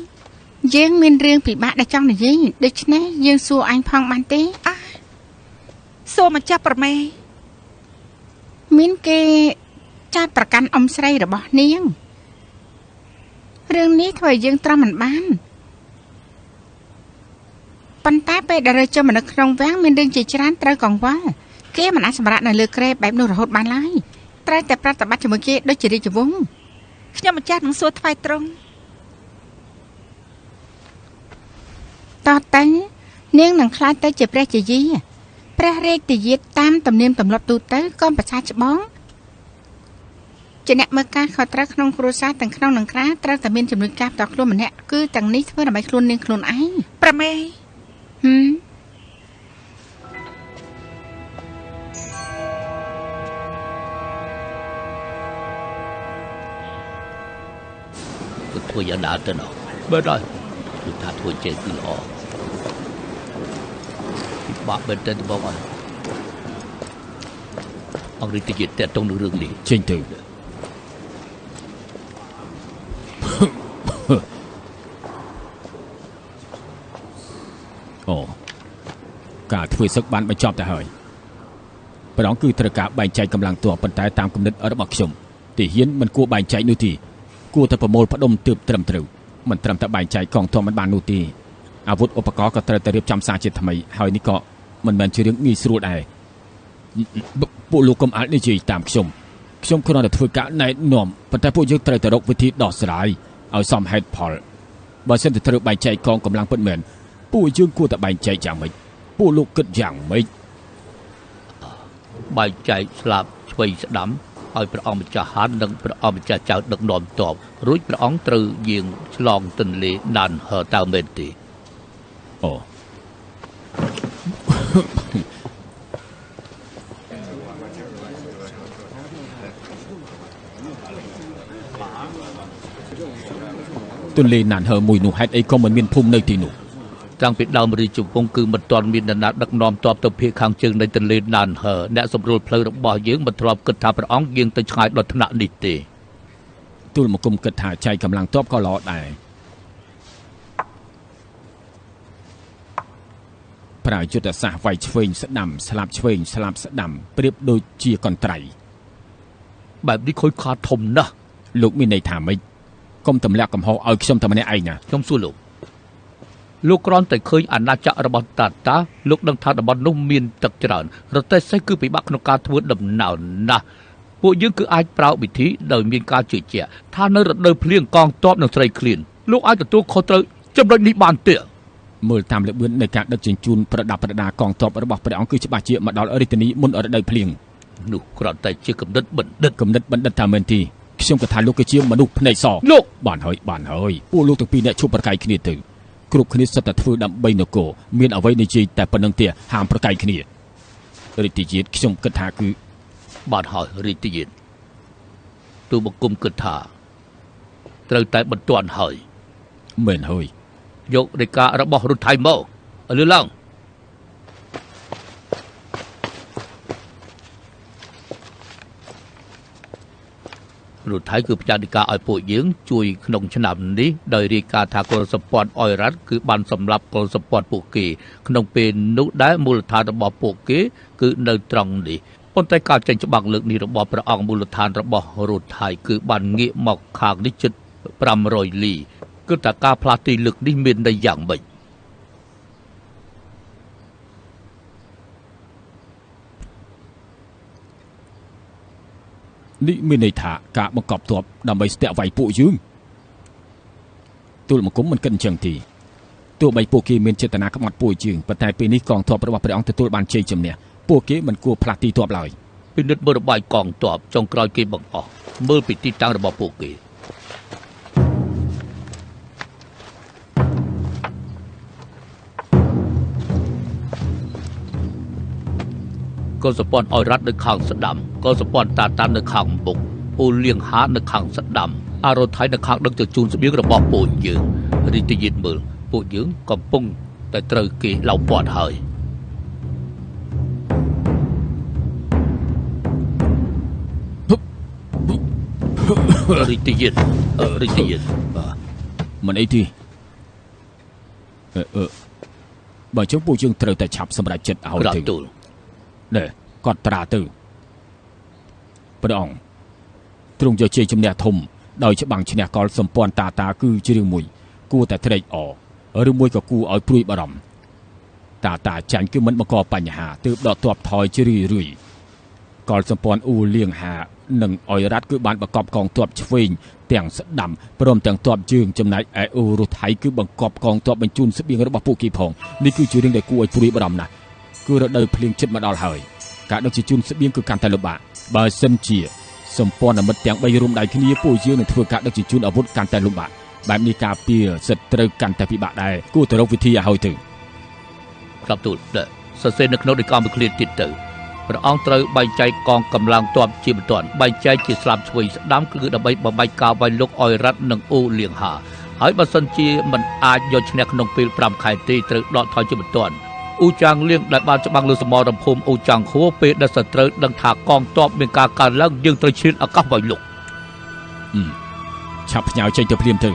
យើងមានរឿងពិបាកដែលចង់និយាយដូច្នេះយើងសួរអញផងបានទេសួរមកចាប់ប្រមេមានគេចាត់ប្រកាន់អ៊ំស្រីរបស់នាងរឿងនេះធ្វើឲ្យយើងទ្រាំមិនបានប៉ុន្តែពេលដែលរើចុះមកនៅក្នុងវាំងមានរឿងជាច្រើនត្រូវកង្វល់គេមិនអាចសម្រាប់នៅលើក្រែបែបនោះរហូតបានឡើយត្រូវតែប្រតិបត្តិជាមួយគេដូចជារាជវង្សខ្ញុំម្ចាស់នឹងសួរថ្វាយត្រង់តតែនាងនឹងខ្លាចទៅជាព្រះជាយាព្រះរាជទាយាទតាមទំនៀមទម្លាប់ទូទៅក៏ប្រសាច្បងជាអ្នកមើលការខុសត្រូវក្នុងគ្រួសារទាំងក្នុងនិងក្រៅត្រូវតែមានជំនួយការផ្ទាល់ខ្លួនម្នាក់គឺទាំងនេះធ្វើដើម្បីខ្លួននាងខ្លួនឯងប្រមេគឺធ្វើយ៉ាងណាទៅនោះបើដល់គឺថាធ្វើចេះគឺល្អបាក់បែរទៅបងអង្គរាជទាយាទតតងនឹងរឿងនេះចេញទៅការធ្វើសឹកបានបញ្ចប់ទៅហើយព្រះអង្គគឺត្រូវការបែងចែកកម្លាំងទ័ពប៉ុន្តែតាមគំនិតរបស់ខ្ញុំទាហានមិនគួរបែងចែកនោះទេគួរតែប្រមូលផ្ដុំទើបត្រឹមត្រូវមិនត្រឹមតែបែងចែកកងទ័ពមិនបាននោះទេអាវុធឧបករណ៍ក៏ត្រូវតែរៀបចំសារជាថ្មីហើយនេះក៏មិនមែនជារឿងងាយស្រួលដែរពួកលោកកុំអាចនិយាយតាមខ្ញុំគ្រាន់តែធ្វើការណែនាំប៉ុន្តែពួកយើងត្រូវតែរកវិធីដោះស្រាយឲ្យសមហេតុផលបើសិនតែត្រូវបែងចែកកងកម្លាំងពិតមែនពួកយើងគួរតែបែងចែកយ៉ាងម៉េចពួកលោកគិតយ៉ាងម៉េចបែងចែកស្លាប់ឆ្វេងស្ដាំឲ្យព្រះអង្គម្ចាស់ហាននិងព្រះអង្គម្ចាស់ចៅដឹកនាំទ័ពរួចព្រះអង្គត្រូវយាងឆ្លងទន្លេដានហឺតើមែនទេទន្លេណានហឺមួយនោះហេតុអីក៏មិនមានភូមិនៅទីនោះតាំងពីដើមរាជវង្សគឺមិនទាន់មានអ្នកណាដឹកនាំទ័ពទៅភាគខាងជើងនៃទន្លេណានហឺអ្នកសម្រួលផ្លូវរបស់យើងមិនធ្លាប់គិតថាព្រះអង្គយាងទៅឆ្ងាយដល់ថ្នាក់នេះទេទូលមកគុំគិតថាចែកកម្លាំងទ័ពក៏ល្អដែរប្រើយុទ្ធសាស្ត្រវាយឆ្វេងស្ដាំស្លាប់ឆ្វេងស្លាប់ស្ដាំប្រៀបដូចជាកន្ត្រៃបែបនេះខូចខាតធំណាស់លោកមានន័យថាម៉េចកុំទម្លាក់កំហុសឲ្យខ្ញុំតែម្នាក់ឯងណាខ្ញុំសួរលោកគ្រាន់តែឃើញអាណាចក្ររបស់តាលោកដឹងថាតំបន់នោះមានទឹកច្រើនរទេះសេះគឺពិបាកក្នុងការធ្វើដំណើរណាស់ពួកយើងគឺអាចប្រើវិធីដោយមានការជឿជាក់ថានៅរដូវភ្លៀងកងទ័ពនឹងស្រីឃ្លានលោកអាចទទួលខុសត្រូវចំណុចនេះបានទេមើលតាមល្បឿននៃការដឹកជញ្ជូនប្រដាប់ប្រដាកងទ័ពរបស់ព្រះអង្គគឺច្បាស់ជាមកដល់រាជធានីមុនរដូវភ្លៀងនោះគ្រាន់តែជាគំនិតបណ្ឌិតថាមែនទេ ខ្ញុំក៏ថាលោកគឺជាមនុស្សភ្នែកសលោកបានហើយពួកលោកទាំងពីរអ្នកជួបប្រកែកគ្នាទៅគ្រប់គ្នាសិតតែធ្វើដើម្បីនគរមានអ្វីនិយាយតែប៉ុណ្្នឹងទេហាមប្រកែកគ្នារាជជាតិខ្ញុំគិតថាគឺបានហើយរាជជាតិទូបង្គំគិតថាត្រូវតែបន្ទាន់ហើយមែនហើយយកដីការបស់រដ្ឋថៃមកលឺឡើងរដ្ឋថៃគឺផ្ញើដីកាឲ្យពួកយើងជួយក្នុងឆ្នាំនេះដោយរាយការណ៍ថាកុលសម្ព័ន្ធអ៊ុយរ៉ាត់គឺបានសម្លាប់កុលសម្ព័ន្ធពួកគេក្នុងពេលនោះដែរមូលដ្ឋានរបស់ពួកគេគឺនៅត្រង់នេះប៉ុន្តែការចេញច្បាំងលើកនេះរបស់ព្រះអង្គមូលដ្ឋានរបស់រដ្ឋថៃគឺបានងាកមកខាងនេះជិត500 លីគឺថាការផ្លាស់ទីលើកនេះមានន័យយ៉ាងម៉េចនេះមានន័យថាការបង្កប់ទ័ពដើម្បីស្ទាក់វាយពួកយើងទូលបង្គំមិនគិតអញ្ចឹងទេទោះបីពួកគេមានចេតនាក្បត់ពួកយើងប៉ុន្តែពេលនេះកងទ័ពរបស់ព្រះអង្គទទួលបានជ័យជំនះពួកគេមិនគួរផ្លាស់ទីទ័ពឡើយពិនិត្យមើលរបាយកងទ័ពចុងក្រោយគេបង្អស់មើលពីទីតាំងរបស់ពួកគេកុលសម្ព័ន្ធអ៊ុយរ៉ាត់នៅខាងស្ដាំកុលសម្ព័ន្ធតាតាននៅខាងមុខអូលៀងហានៅខាងស្ដាំអរថៃនៅខាងដឹកជញ្ជូនស្បៀងរបស់ពួកយើងរីតយិតមើលពួកយើងកំពុងតែត្រូវគេឡោមព័ទ្ធហើយរីតយិតមិនអីទេបើជុំពួកយើងត្រូវតែឆាប់សម្រេចចិត្តឲ្យទៅណែគាត់ត្រាទៅព្រះអង្គទ្រង់យកជ័យជំនះធំដោយច្បាំងឈ្នះកលសម្ព័ន្ធតាគឺជារឿងមួយគួរតែត្រេកអរឬមួយក៏គួរឲ្យព្រួយបារម្ភតាចាញ់គឺមិនបង្កបញ្ហាទើបដកទ័ពថយជារឿយកលសម្ព័ន្ធអ៊ូលៀងហានិងអ៊ុយរ៉ាត់គឺបានបង្កប់កងទ័ពឆ្វេងទាំងស្ដាំព្រមទាំងទ័ពជើងចំណែកឯអ៊ូរុថៃគឺបង្កប់កងទ័ពបញ្ជូនស្បៀងរបស់ពួកគេផងនេះគឺជារឿងដែលគួរឲ្យព្រួយបារម្ភណាស់គឺរដូវភ្លៀងជិតមកដល់ហើយការដឹកជញ្ជូនស្បៀងគឺកាន់តែលំបាកបើសិនជាសម្ព័ន្ធមិត្តទាំង3រួមដៃគ្នាពួកយើងនឹងធ្វើការដឹកជញ្ជូនអាវុធកាន់តែលំបាកបែបនេះការពារសត្រូវកាន់តែពិបាកដែរគួរទៅរកវិធីឲ្យហើយទៅក្របទូលសរសេរនៅក្នុងដីកាមួយឃ្លាទៀតទៅព្រះអង្គត្រូវបែងចែកកងកម្លាំងទ័ពជាបន្ទាន់បែងចែកជាស្លាប់ឆ្វេងស្ដាំគឺដើម្បីបំបែកការវាយលុកអ៊ុយរ៉ាត់និងអូលៀងហាហើយបើសិនជាមិនអាចយកឈ្នះក្នុងពេល5ខែទេត្រូវដកថយជាបន្ទាន់អ៊ូចាងលៀងដែលបានច្បាំងលើសមរភូមិអ៊ូចាងខួរពេលដែលសត្រូវដឹងថាកងទ័ពមានការកើនឡើងយើងត្រូវឈានឱកាសវាយលុកឆាប់ផ្ញើចេញទៅភ្លាមទៅ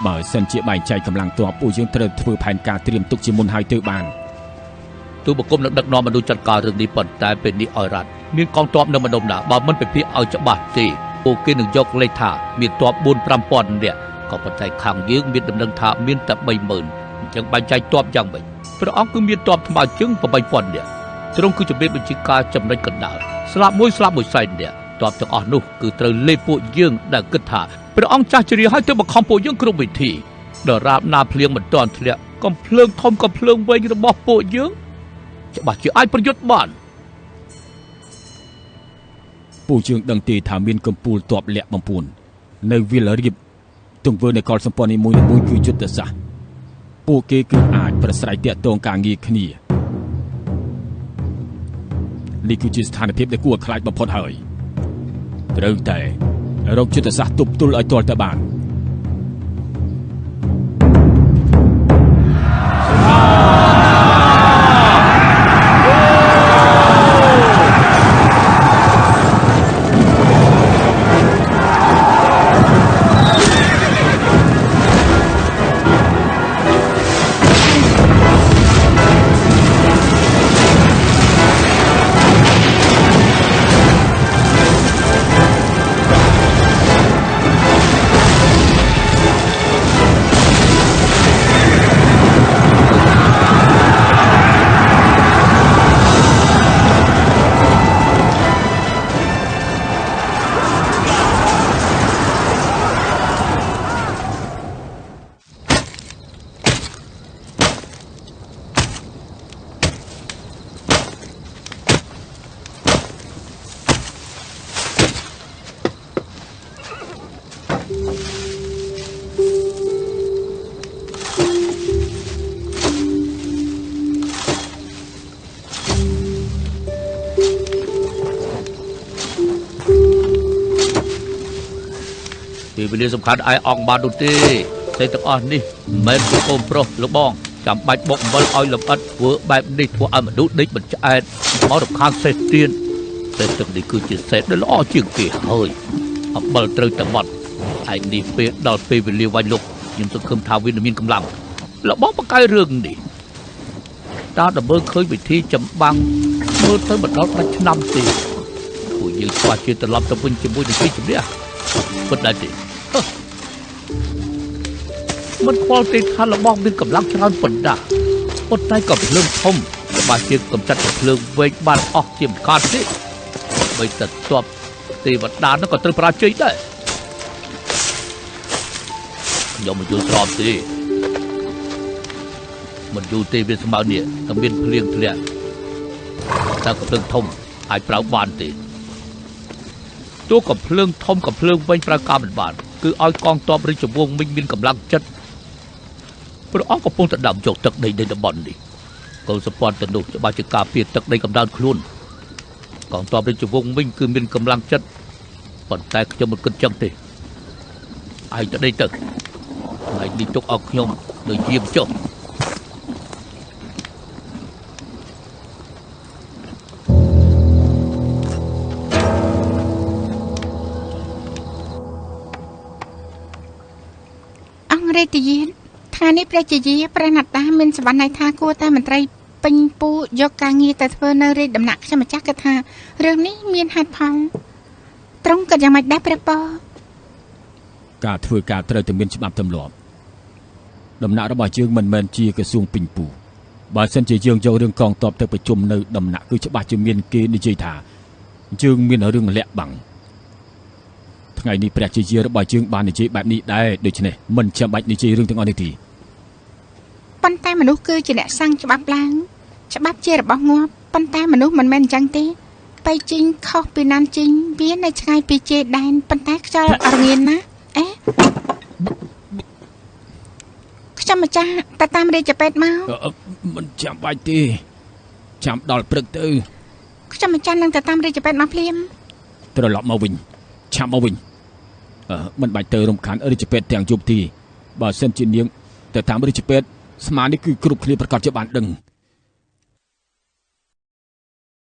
បើសិនជាបែងចែកកម្លាំងទ័ពពួកយើងត្រូវធ្វើផែនការត្រៀមទុកជាមុនហើយទៅបានទូបង្គំនឹងដឹកនាំមនុស្សចាត់ការរឿងនេះប៉ុន្តែពេលនេះអ៊ុយរ៉ាត់មានកងទ័ពនៅម្ដុំណាបើមិនពិភាក្សាឲ្យច្បាស់ទេពួកគេនឹងយកលេខថាមានទ័ព 4-5,000 នាក់ក៏ប៉ុន្តែខាងយើងមានដំណឹងថាមានតែ 30,000 អញ្ចឹងបែងចែកទ័ពយ៉ាងម៉េចព្រះអង្គគឺមានទ័ពថ្មើរជើង 8,000 នាក់ទ្រង់គឺជំរាបបញ្ជាការចំណុចកណ្ដាលស្លាប់មួយសែននាក់ទ័ពទាំងអស់នោះគឺត្រូវលេបពួកយើងដែលគិតថាព្រះអង្គចាស់ជ្រាឲ្យទៅបង្ខំពួកយើងគ្រប់វិធីដរាបណាភ្លៀងមិនទាន់ធ្លាក់កំភ្លើងធំកំភ្លើងវែងរបស់ពួកយើងច្បាស់ជាអាចប្រយុទ្ធបានពួកយើងដឹងទេថាមានកំពូលទ័ពលាក់បំពួននៅវាលរៀបទង្វើនៃកលសម្ព័ន្ធនីមួយៗគឺយុទ្ធសាស្ត្រពួកគេគឺអាចប្រស្រ័យទាក់ទងការងារគ្នានេះគឺជាស្ថានភាពដែលគួរខ្លាចបំផុតហើយត្រូវតែរកយុទ្ធសាស្ត្រទប់ទល់ឲ្យទាល់តែបាន ពេលវេលាសំខាន់ឯអង្គបាននោះទេតែទាំងអស់នេះមិនមែនកូនប្រុសលោកបងចាំបាច់បុកអំបិលឲ្យលម្អិតធ្វើបែបនេះធ្វើឲ្យមនុស្សដេកមិនឆ្អែតមករំខានសេះទៀនតែទឹកនេះគឺជាសេះដែលល្អជាងគេហើយអំបិលត្រូវតែបត់ឯនេះពេលដល់ពេលវេលាវាយលុកខ្ញុំសង្ឃឹមថាវានឹងមានកម្លាំងលោកបងបង្កើនរឿងនេះតើដំណើរឃើញវិធីចម្បាំងមើលទៅមិនដល់10ឆ្នាំទេពួកយើងខ្វះជាត្រឡប់ទៅវិញជាមួយនឹងទីជំនះពិតដែរទេមិនខ្វល់ទេថារបស់មានកម្លាំងច្រើនប៉ុណ្ណាប៉ុន្តែក៏ភ្លើងធំច្បាស់ជាកំចាត់ភ្លើងវែងបានអស់ជាមិនខានទេបីតែទ័ពទេវតានោះក៏ត្រូវបរាជ័យដែរខ្ញុំមិនយល់ស្របទេមិនយល់ទេវាស្មៅនេះតែមានភ្លៀងធ្លាក់តែកំភ្លើងធំអាចប្រើបានទេទោះកំភ្លើងធំកំភ្លើងវែងប្រើការមិនបានគឺឲ្យកងទ័ពរាជវង្សមិញមានកម្លាំងចិត្តព្រះអង្គកំពុងតែដាំយកទឹកដីនៃតំបន់នេះកុលសម្ព័ន្ធទៅនោះច្បាស់ជាការពារទឹកដីកម្ដៅខ្លួនកងទ័ពរាជវង្សវិញគឺមានកម្លាំងចិត្តប៉ុន្តែខ្ញុំមិនគិតចឹងទេឯងទៅដីទៅថ្ងៃនេះទុកឲ្យខ្ញុំទៅយាមចុះអង្គរាជយានថ្ងៃនេះព្រះជាយាព្រះនតាមានសវណ្ណ័យថាគួរតែមន្ត្រីពេញពូយកការងារទៅធ្វើនៅរាជដំណាក់ខ្ញុំម្ចាស់គិតថារឿងនេះមានហេតុផលត្រង់ក៏យ៉ាងម៉េចដែរព្រះពរការធ្វើការត្រូវតែមានច្បាប់ទម្លាប់ដំណាក់របស់យើងមិនមែនជាក្រសួងពេញពូបើសិនជាយើងយករឿងកងទ័ពទៅប្រជុំនៅដំណាក់គឺច្បាស់ជាមានគេនិយាយថាយើងមានរឿងលាក់បាំងថ្ងៃនេះព្រះជាយារបស់យើងបាននិយាយបែបនេះដែរដូច្នេះមិនចាំបាច់និយាយរឿងទាំងអស់នេះទេប៉ុន្តែមនុស្សគឺជាអ្នកសាងច្បាប់ឡើងច្បាប់ជារបស់ងាប់ប៉ុន្តែមនុស្សមិនមែនអញ្ចឹងទេបែជីងខុសពីណានជីងវានៅឆ្ងាយពីជេដែនប៉ុន្តែខ្យល់រងាណាអេខ្ញុំម្ចាស់ទៅតាមរាជពេទ្យមកមិនចាំបាច់ទេចាំដល់ព្រឹកទៅខ្ញុំម្ចាស់នឹងទៅតាមរាជពេទ្យមកភ្លាមត្រឡប់មកវិញឆាប់មកវិញមិនបាច់ទៅរំខានរាជពេទ្យទាំងយប់ទីបើសិនជានាងទៅតាមរាជពេទ្យស្មាននេះគឺគ្រប់គ្នាប្រកាសជាបានដឹង